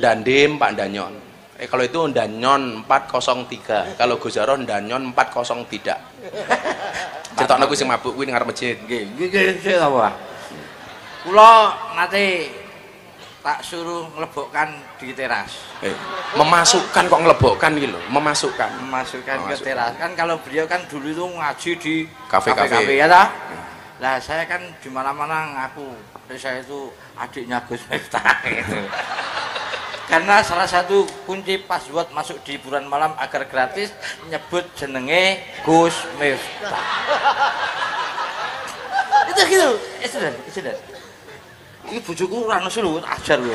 Dandim, Pak Danyon. Kalau itu Danyon 403. Kalau Gus Jarod Danyon 40 tidak. Cetok aku sing mabuk kuwi ning ngarep masjid.
Nggih, sik apa? Kula nate tak suruh nglebokkan di teras.
Memasukkan kok nglebokkan iki lho, memasukkan
Ke teras. Kan kalau beliau kan dulu itu ngaji di
kafe-kafe
ya ta? Lah saya kan di mana-mana ngaku saya itu adiknya Gus Miftah gitu. Karena salah satu kunci password masuk di hiburan malam agar gratis nyebut jenenge Gus Miftah. Itu gitu. Itu. Ini bojoku ora nesu lho, ajar lho.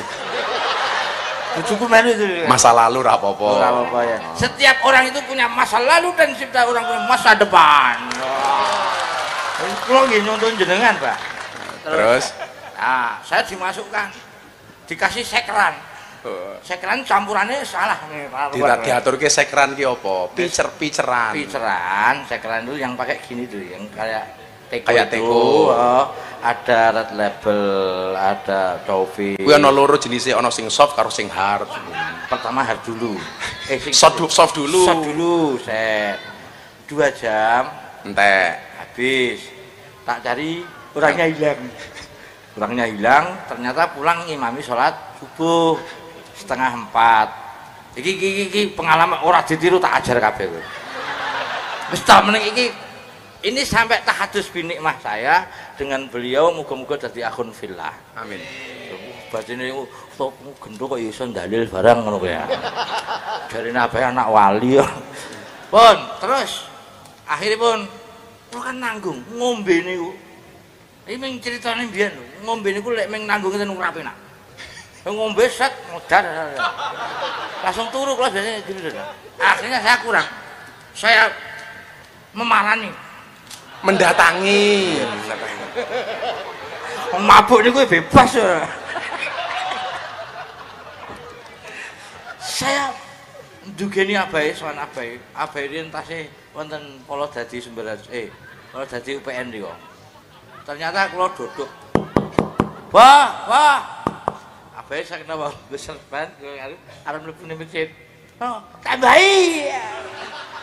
Bojoku melu itu.
Masa lalu ra apa-apa.
Ora apa-apa ya. Setiap orang itu punya masa lalu dan setiap orang punya masa depan. Kulo nggih nyonton jenengan, Pak.
Terus
nah, saya dimasukkan. Dikasih sekeran. Sekeran campurannya salah nih.
diaturke sekran ki apa? Piceran.
Sekeran itu yang pakai gini tuh, yang kayak teko.
Kayak
itu.
teko.
Oh, ada red label, ada toffee.
Kuwi ana loro jenise, ana sing soft karo sing hard.
Pertama hard dulu.
Soft dulu.
Soft dulu, set. 2 jam
Entek.
habis. Tak cari orangnya hilang. Ternyata pulang ngimami sholat subuh 3:30. Iki pengalaman ora ditiru, tak ajar kabeh kowe. Wis ta meneng iki ini sampai tahadus binikmah saya dengan beliau, muga-muga dadi akun fillah.
Amin.
Batine niku gendho kok iso dalil barang ngono kowe ya. Jarine abahe anak wali. Pun, terus akhiripun kula kan nanggung ngombe niku. Iki ming critane mbiyen lho, ngombe niku lek ming nanggung ngeten ora penak. Ngombe set modar. Langsung turu kula biasanya gitu. Akhirnya saya kurang. Saya memarani,
Mendatangi.
mabuk niku bebas ya. Saya ndugeni abahe sowan abahe. Abahe riyen tasih wonten Polo Dadi Polo Dadi UPN niku. Ternyata kula duduk. Wah. Abahe saya kenapa beserban arep mlebu ning masjid. Oh, tambahi.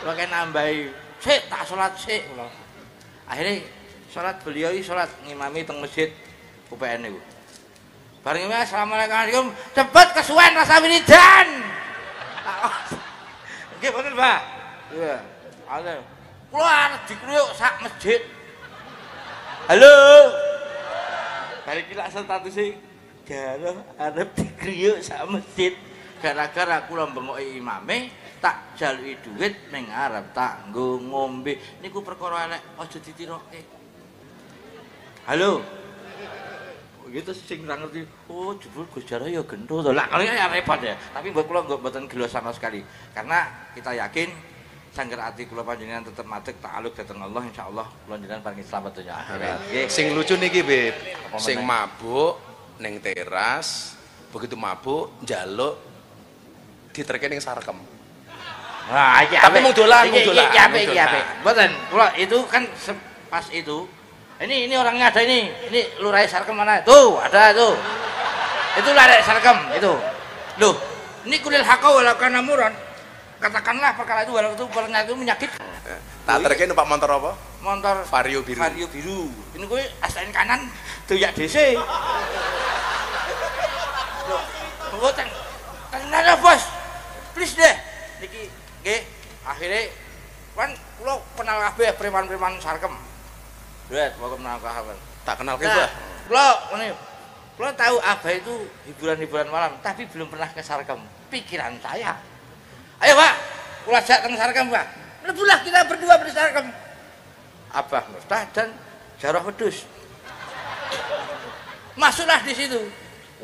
Kula kan nambahi. Sik tak salat sik kula. Akhirnya salat beliau iki salat ngimami teng masjid UPN niku. Bareng ngimami assalamualaikum, cepet kesuwen rasa wiridan. Nggih bener, Pak. Iya. Ada. Kula arep dikruyuk sak masjid. Halo. Balik iki lak statuse gara arep dikruyuk sak masjid. Gara-gara kula bengoki imame tak jaluki duit ning arep tak nggo ngombe. Niku perkara elek aja ditiroke. Halo. Gitu sing ora ngerti. Oh, jebul Gus Jarod ya gendho to. Lah kalau ya repot ya. Tapi buat kula mboten gelo sama sekali. Karena kita yakin sangger ati kula panjenengan tetep madheg ta'aluk dhateng Allah, insyaallah kula jenengan paringi slamet donya akhirat. Nggih.
Sing lucu niki, Beb. Sing mabuk ning teras, begitu mabuk njaluk diterke ning sarkem.
Nah, iki
tapi mau dolan.
Iki apik. Mboten, kula itu kan pas itu. Ini orangnya ada ini Lurah Sarkem mana? Tuh, ada tuh. Itu Lurah Sarkem itu. Loh, ini kulil hakau walau kana muron. Katakanlah perkara itu walau itu itu menyakitkan.
Tak terke numpak motor apa?
Motor
Vario biru.
Ini gue asain kanan doyak DC. Loh, tenang bos. Please deh. Niki nggih, akhirnya kan kula kenal kabeh preman-preman Sarkem. Lihat, mau kenal kawan.
Tak kenal Mbah.
Kula tahu Abah itu hiburan-hiburan malam, tapi belum pernah ke Sarkem. Pikiran saya. Ayo, Pak. Kula ajak teng Sarkem, Pak. Lebulah kita berdua bersama Abah Miftah dan Jarah Wedhus. Masuklah di situ.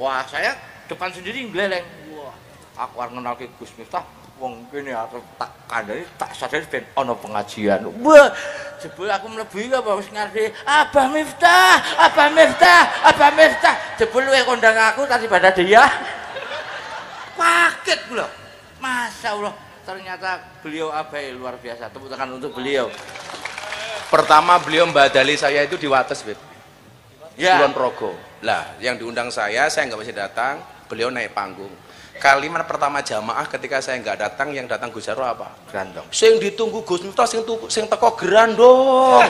Wah, saya depan sendiri ngeleleng. Wah, aku arep ngenalke Gus Miftah. Wong kene arep tak kandhani tak sadari ben ana pengajian. Wah, jebul aku mlebu iki apa wis ngarep Abah Miftah, Abah Miftah, Abah Miftah. Jebul luwih kondang aku daripada dia. Kaget kula. Masya Allah, ternyata beliau abai luar biasa. Tepuk tangan untuk beliau.
Pertama beliau mbadali saya itu di Wates, Beb.
Ya.
Kulon Progo. Lah, yang diundang saya nggak bisa datang. Beliau naik panggung. Kalimat pertama jamaah ketika saya nggak datang, yang datang Gus Jarwo apa?
Grandong.
Sing ditunggu Gus Miftah, sing teko Grandong.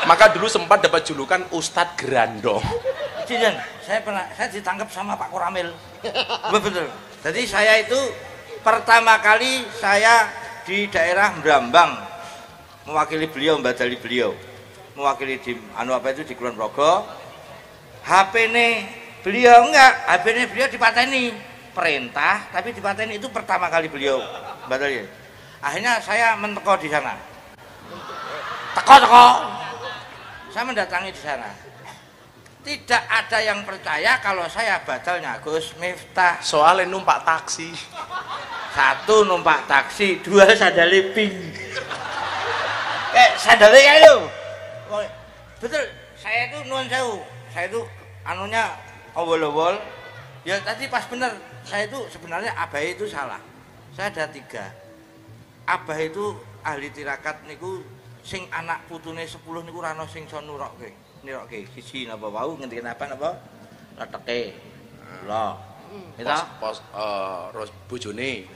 Maka dulu sempat dapat julukan Ustadz Grandong.
Cijen, saya ditangkap sama Pak Koramil. Betul. Jadi saya itu pertama kali saya di daerah Brambang mewakili beliau, mbadali beliau. Mewakili di di Kulon Progo. HP-ne beliau HP-ne beliau dipateni. Perintah, tapi dipateni itu pertama kali beliau mbadali. Akhirnya saya menteko di sana. Teko. Saya mendatangi di sana. Tidak ada yang percaya kalau saya badalnya Gus Miftah.
Soalnya numpak taksi.
Satu numpak taksi, dua sandale pink. Sandale ya itu. Betul, saya itu nuwun sewu. Saya itu anunya awol-awol. Ya tadi pas bener, saya itu sebenarnya Abah itu salah. Saya ada 3. Abah itu ahli tirakat niku sing anak putune 10 niku ra ono sing iso nurokke. Nirokke siji napa wau ngendikan apa napa? Leteke. Lho. Kita
Ros bojone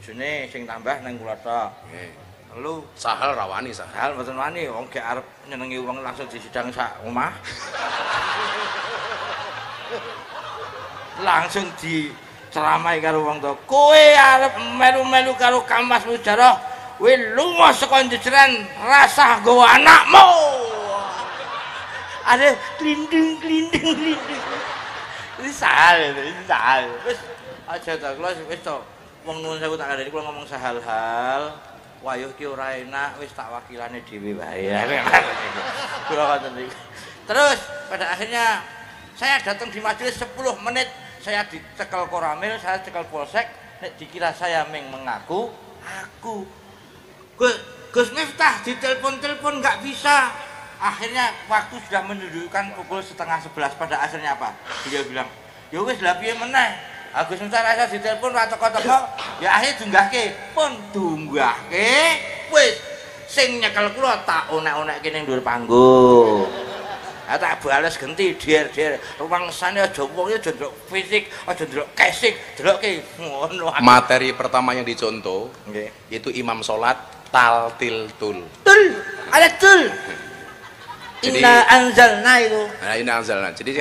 sing tambah nang kula tok.
Nggih.
Lalu
Sahal rawani Sahal.
Sahal mboten wani wong gek arep nyenengi wong langsung disidang sak omah. Langsung diceramai karo wong tua. Kowe arep melu-melu karo Kamasmu Jarah, kowe lunga saka jejeran rasah nggawa anakmu. Ada klinding. Ini sahal. Wis aja ta, kula wis to. Wong nuwun sewu tak kandhani kula ngomong sahal-hal. Wayuh ki ora enak, wis tak wakilane dhewe wae. Kula ngoten iki. Terus pada akhirnya saya datang di majelis 10 menit. Saya dicekel Koramil, saya cekel Polsek, nek dikira saya mengaku, aku Gus Miftah ditelepon-telepon nggak bisa. Akhirnya waktu sudah menunjukkan pukul 10:30. Pada akhirnya apa? Beliau bilang, ya wis lah piye meneh. Gus Miftah rasa ditelepon ra teko-teko, ya akhirnya dunggahke, pun dunggahke, wis sing nyekel kula tak onek-onekke ning dhuwur panggung. Tak bales genti der rumangsane aja wong aja ndelok fisik, aja ndelok kesik, delokke ngono.
Materi pertama yang dicontoh
nggih
itu imam salat taltil tul.
Ada tul. Inna anzalna itu.
Nah, inna anzalna. Jadi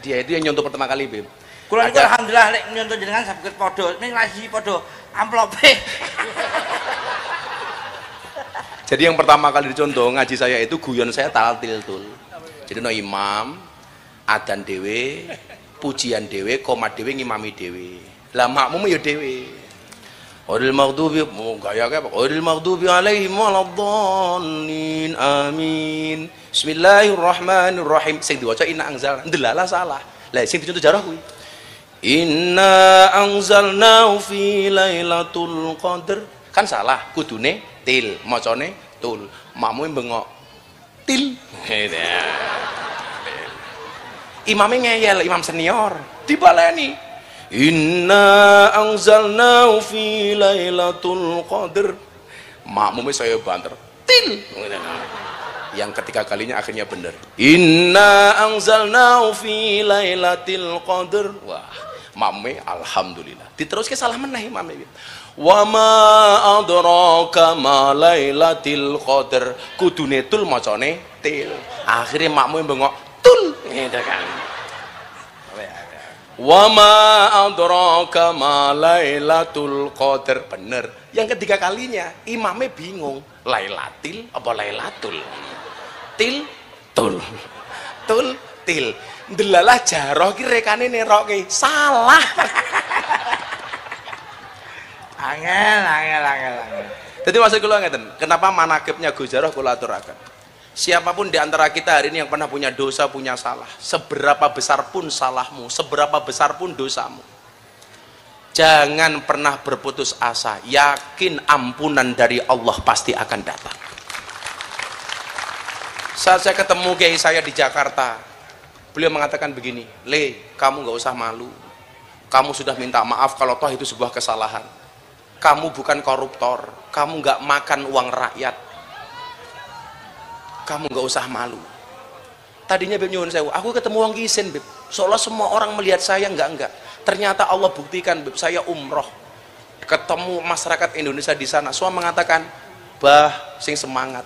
dia itu yang nyontoh pertama kali, Bib.
Kula niku alhamdulillah lek nyontoh jenengan saged padha, ning lagi padha amplope.
Jadi yang pertama kali dicontoh ngaji saya itu guyon saya taltil tul. Jadi no imam, adzan dewe, pujian dewe, komat dewe, ngimami dewe. Lah makmum ya dewe. Oril maghdubi, gaya apa? Oril maghdubi alaihim waladhdallin. Amin. Bismillahirrahmanirrahim. Sing diwaca inna anzalna, ndelala salah. Lah sing dicontoh Jarah kuwi. Inna anzalnahu fi lailatul qadr. Kan salah, kudune til, macane tul. Makmume bengok. Til. Imamnya ngeyel, imam senior dibaleni. Inna anzalnahu fi lailatul qadr. Makmumnya saya banter. Til. Yang ketiga kalinya akhirnya benar. Inna anzalnahu fi lailatul qadr. Wah, makmumnya alhamdulillah. Diteruskan salah meneh imamnya. Wa ma adraka ma lailatul qadr. Kudune tul macane til. Akhirnya makmum bengok tul gitu kan. Wa ma adraka ma lailatul qadr. Bener. Yang ketiga kalinya imamnya bingung, lailatil apa lailatul? Til tul. Tul til. Ndelalah Jarah ki rekane nerokke salah. Angel. Jadi maksud kula ngeten, kenapa manakibnya Gus Jarah kula aturaken. Siapapun di antara kita hari ini yang pernah punya dosa, punya salah, seberapa besar pun salahmu, seberapa besar pun dosamu, jangan pernah berputus asa, yakin ampunan dari Allah pasti akan datang. Saat saya ketemu kiai saya di Jakarta, beliau mengatakan begini, Le, kamu gak usah malu, kamu sudah minta maaf kalau toh itu sebuah kesalahan, kamu bukan koruptor, kamu gak makan uang rakyat, kamu gak usah malu. Tadinya Beb nyuwun sewu, aku ketemu wong isin Beb, seolah semua orang melihat saya enggak. Ternyata Allah buktikan Beb, saya umroh ketemu masyarakat Indonesia di sana, semua mengatakan, bah sing semangat,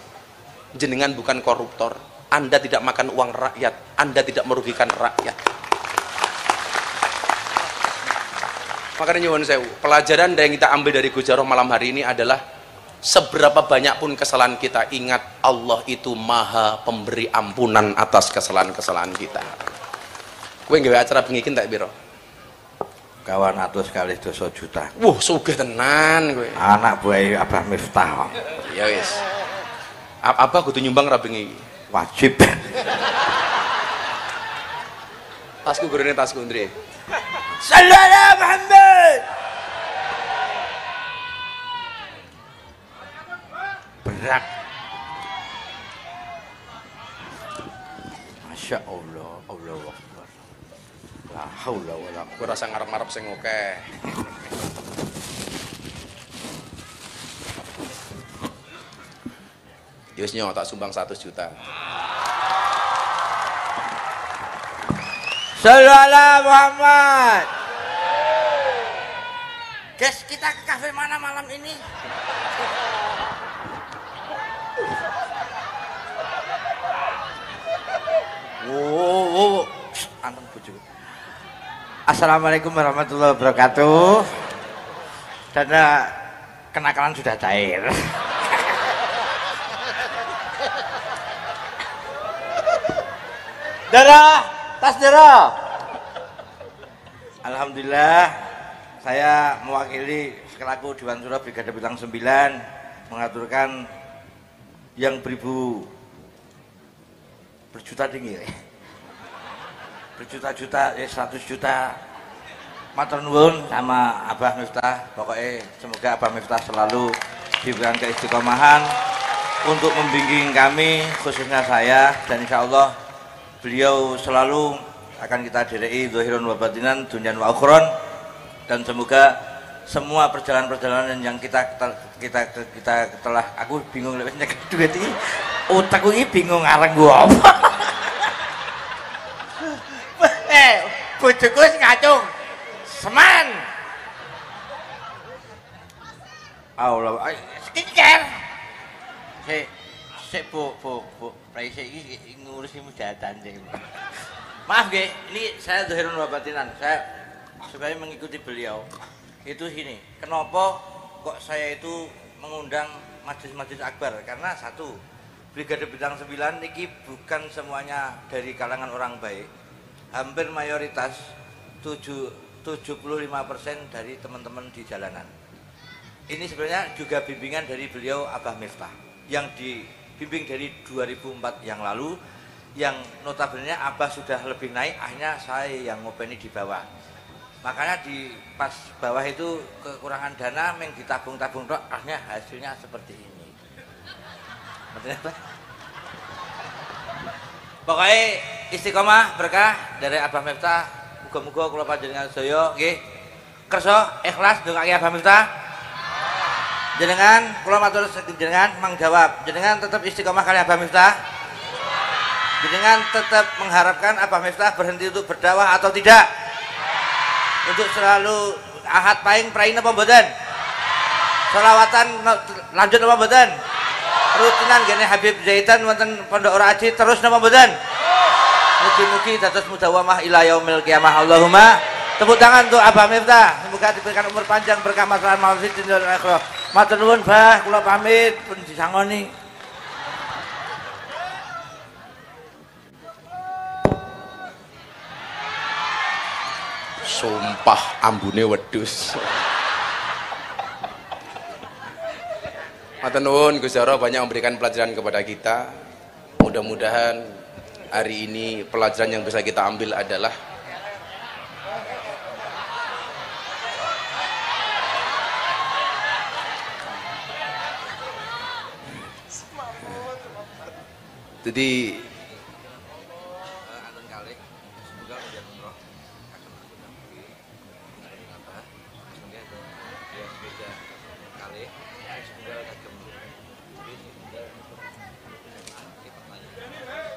jenengan bukan koruptor, Anda tidak makan uang rakyat, Anda tidak merugikan rakyat. Makanya nyuwun sewu, pelajaran yang kita ambil dari Gus Jarah malam hari ini adalah seberapa banyak pun kesalahan kita, ingat Allah itu maha pemberi ampunan atas kesalahan-kesalahan kita. Kowe nggawe acara bengi iki tak piro?
Kawan 100 kali dosa juta.
Wuh, sugih tenan kowe.
Anak buah Abah Miftah.
Ya wis. Apa kudu nyumbang ra bengi iki?
Wajib.
Tasku gurune tasku Ndre.
Sallallahu Muhammad. Berat. Masya Allah, Allah Akbar. La haula wala quwwata.
Gue rasa ngarep-ngarep sing akeh. Yus nyo tak sumbang 100 juta.
Sallallahu Muhammad. Guys, kita ke kafe mana malam ini? Wow, antum bojo. Assalamualaikum warahmatullahi wabarakatuh. Karena kenakalan sudah cair. Darah, tas darah. Alhamdulillah, saya mewakili selaku Dewan Syuro Brigade Bintang 9 mengaturkan yang beribu berjuta tinggi, berjuta-juta, 100 juta. Matur nuwun sama Abah Miftah. Pokoknya semoga Abah Miftah selalu diberikan keistiqomahan untuk membimbing kami, khususnya saya, dan insya Allah beliau selalu akan kita direi zahirun wa batinan, dunyan wa ukhron, dan semoga semua perjalanan-perjalanan yang kita telah, aku bingung lewat nyekek duit ini, otakku ini bingung arang gua apa. Bojoku wis ngacung seman. Allah, skincare. Bu, Praise ini ngurus mujahatan sih. Maaf nggih, ini saya zahirun wa batinan. Saya supaya mengikuti beliau. Itu sini. Kenapa kok saya itu mengundang majelis-majelis akbar? Karena satu, Brigade Bintang 9 ini bukan semuanya dari kalangan orang baik. Hampir mayoritas 75% dari teman-teman di jalanan. Ini sebenarnya juga bimbingan dari beliau Abah Miftah yang dibimbing dari 2004 yang lalu, yang notabene Abah sudah lebih naik, akhirnya saya yang ngopeni di bawah. Makanya di pas bawah itu kekurangan dana, yang ditabung-tabung tok, akhirnya hasilnya seperti ini. Betul apa? Pokoknya istiqomah berkah dari Abah Miftah. Muga-muga kula panjenengan sedaya nggih kersa ikhlas ndongake Abah Miftah. Jenengan kula matur jenengan mengjawab, jenengan tetap istiqomah kali Abah Miftah. Jenengan tetap mengharapkan Abah Miftah berhenti untuk berdakwah atau tidak? Untuk selalu ahad paing praing napa mboten? Selawatan lanjut napa mboten? Rutinan gene Habib Zaitan wonten Pondok Raji terus napa mboten? Mugi-mugi dados mudawamah ila yaumil qiyamah. Allahumma. Tepuk tangan untuk Abah Miftah. Semoga diberikan umur panjang, berkah maslahat maufid dan akhirah. Matur nuwun, Bah, kula pamit pun disangoni.
Sumpah ambune wedhus. Matur nuwun Gus Jaro banyak memberikan pelajaran kepada kita. Mudah-mudahan hari ini pelajaran yang bisa kita ambil adalah jadi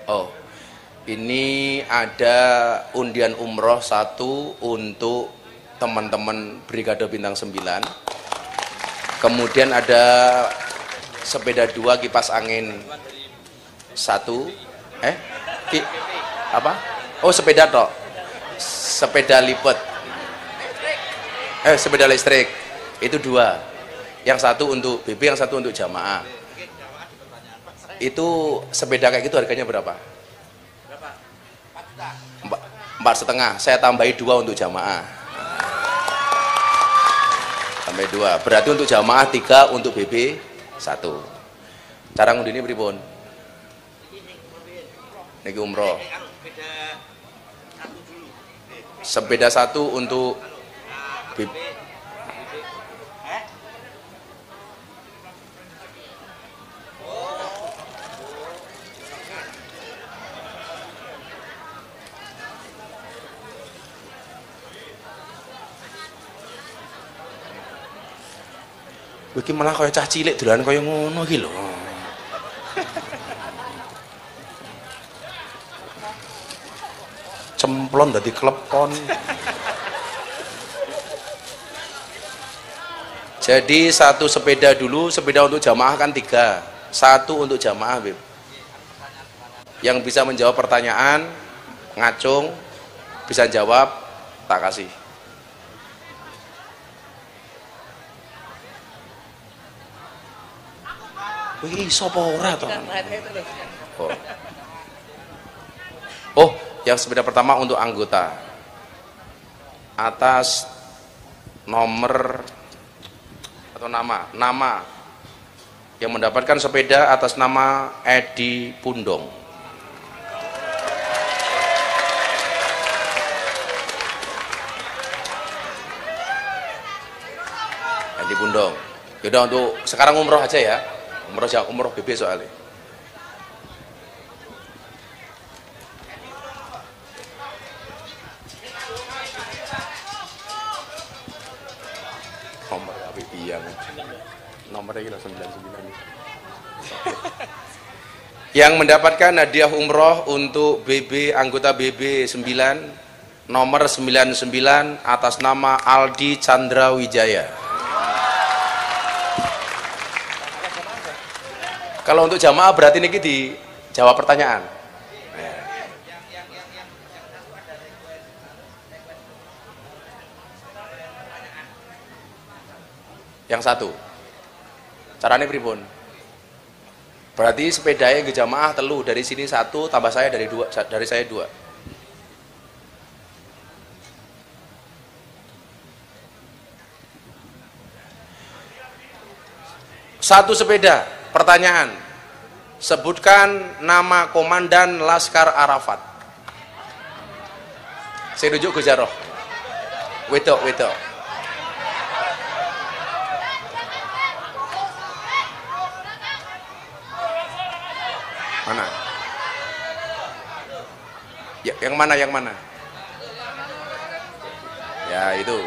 oh, ini ada undian umroh 1 untuk teman-teman Brigade Bintang 9. Kemudian ada sepeda 2 kipas angin 1. Apa? Oh, sepeda toh. Sepeda lipat. Sepeda listrik. Itu 2. Yang 1 untuk BB, yang 1 untuk jamaah. Itu sepeda kayak gitu harganya berapa? 4,5. Saya tambahi 2 untuk jamaah. Tambah 2. Berarti untuk jamaah 3, untuk BB 1. Cara ngundi ini pripun? Niki umroh. Sepeda 1 untuk BB. Iki malah kaya cah cilik dolan kaya ngono iki lho. Cemplon dadi klepon. Jadi 1 sepeda dulu, sepeda untuk jamaah kan 3. 1 untuk jamaah, Beb. Yang bisa menjawab pertanyaan, ngacung, bisa jawab, tak kasih. Wih, sapa ora to? Oh, yang sepeda pertama untuk anggota. Atas nomor atau nama yang mendapatkan sepeda atas nama Edi Pundong. Edi Pundong. Yaudah untuk sekarang umroh aja ya. Umroh BB soalnya. Nomor apa iya? Nomornya kira 99. Yang mendapatkan hadiah umroh untuk BB, anggota BB 9 nomor 99 atas nama Aldi Chandra Wijaya. Kalau untuk jamaah berarti niki dijawab pertanyaan. Yang 1. Caranya pripun? Berarti sepedanya ke jamaah telu, dari sini 1 tambah saya dari 2, dari saya 2. Satu sepeda. Pertanyaan, sebutkan nama komandan Laskar Arafat. Saya rujuk Gus Jaroh. Wedok. Mana? Ya, yang mana? Ya, itu.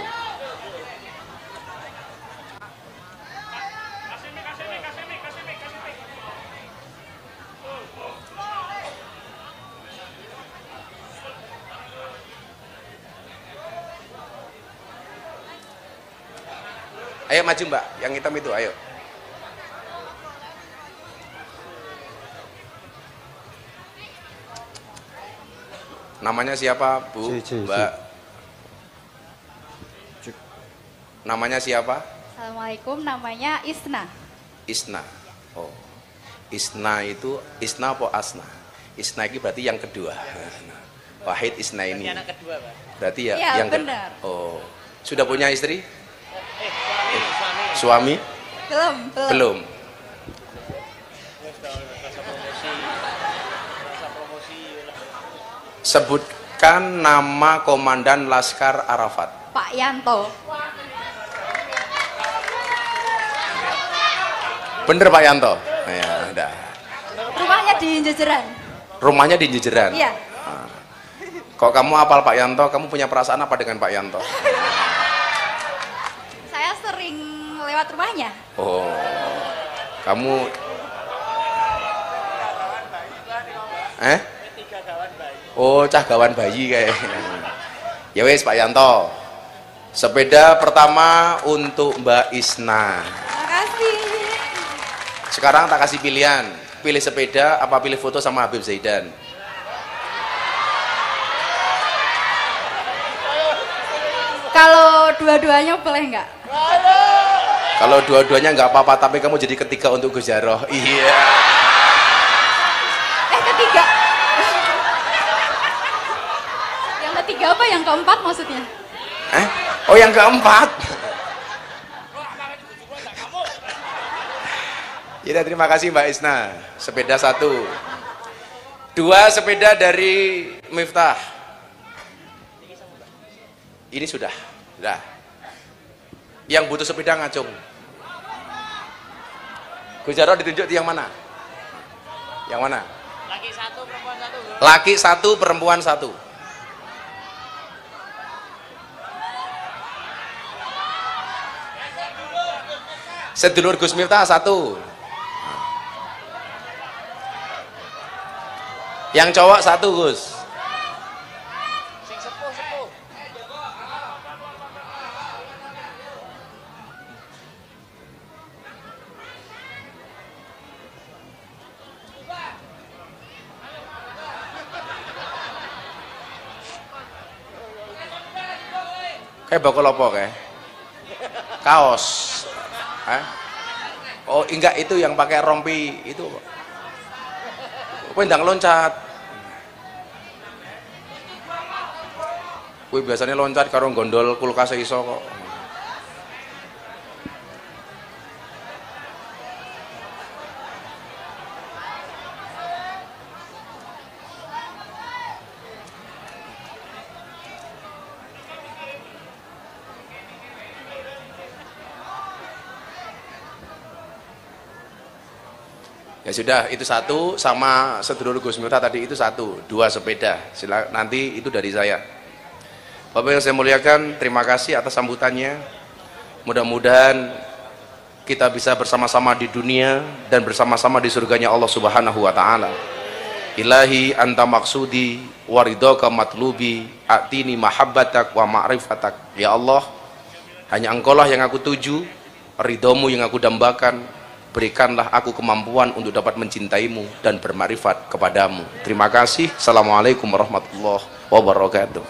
Ayo maju Mbak, yang hitam itu, ayo. Namanya siapa, Bu? Mbak. Namanya siapa?
Assalamualaikum, namanya Isna.
Isna. Oh. Isna itu, Isna apa Asna? Isna ini berarti yang kedua. Wahid Isna ini.
Anak kedua, Pak.
Berarti ya,
Ya,
yang
benar.
Oh. Sudah punya istri? Suami?
Belum.
Belum. Sebutkan nama Komandan Laskar Arafat.
Pak Yanto.
Bener Pak Yanto? Ya, udah.
Rumahnya di Jejeran.
Rumahnya di Jejeran?
Iya.
Kok kamu apal Pak Yanto? Kamu punya perasaan apa dengan Pak Yanto?
Saya sering lewat rumahnya.
Oh, kamu oh, cah gawan bayi kayak. Ya wes Pak Yanto. Sepeda pertama untuk Mbak Isna.
Makasih.
Sekarang tak kasih pilihan. Pilih sepeda apa pilih foto sama Habib Zaidan?
Kalau dua-duanya boleh nggak?
Kalau dua-duanya nggak apa-apa, tapi kamu jadi ketiga untuk Gus Jaroh. Iya.
Ketiga. Yang ketiga apa? Yang keempat maksudnya?
Oh, yang keempat. Ya, terima kasih Mbak Isna. Sepeda 1. 2 sepeda dari Miftah. Ini sudah. Yang butuh sepeda ngacung. Gus Jaroh ditunjuk di yang mana? Yang mana?
Laki 1, perempuan 1.
Laki 1, perempuan 1. Sedulur Gus Miftah 1. Yang cowok 1 Gus.
Sing sepuh.
Kayak bakul apa kayak? Kaos. Oh enggak, itu yang pakai rompi itu. Kowe ndang loncat. Kowe biasanya loncat karo gondol kulkas iso kok. Ya sudah, itu 1 sama sedulur Gus Miftah tadi itu 1, 2 sepeda. Nanti itu dari saya. Bapak yang saya muliakan, terima kasih atas sambutannya. Mudah-mudahan kita bisa bersama-sama di dunia dan bersama-sama di surganya Allah Subhanahu wa taala. Ilahi anta maksudi wa ridhaka matlubi atini mahabbatak wa ma'rifatak. Ya Allah, hanya Engkaulah yang aku tuju, ridhomu yang aku dambakan. Berikanlah aku kemampuan untuk dapat mencintaimu dan bermakrifat kepadamu. Terima kasih. Assalamualaikum warahmatullahi wabarakatuh.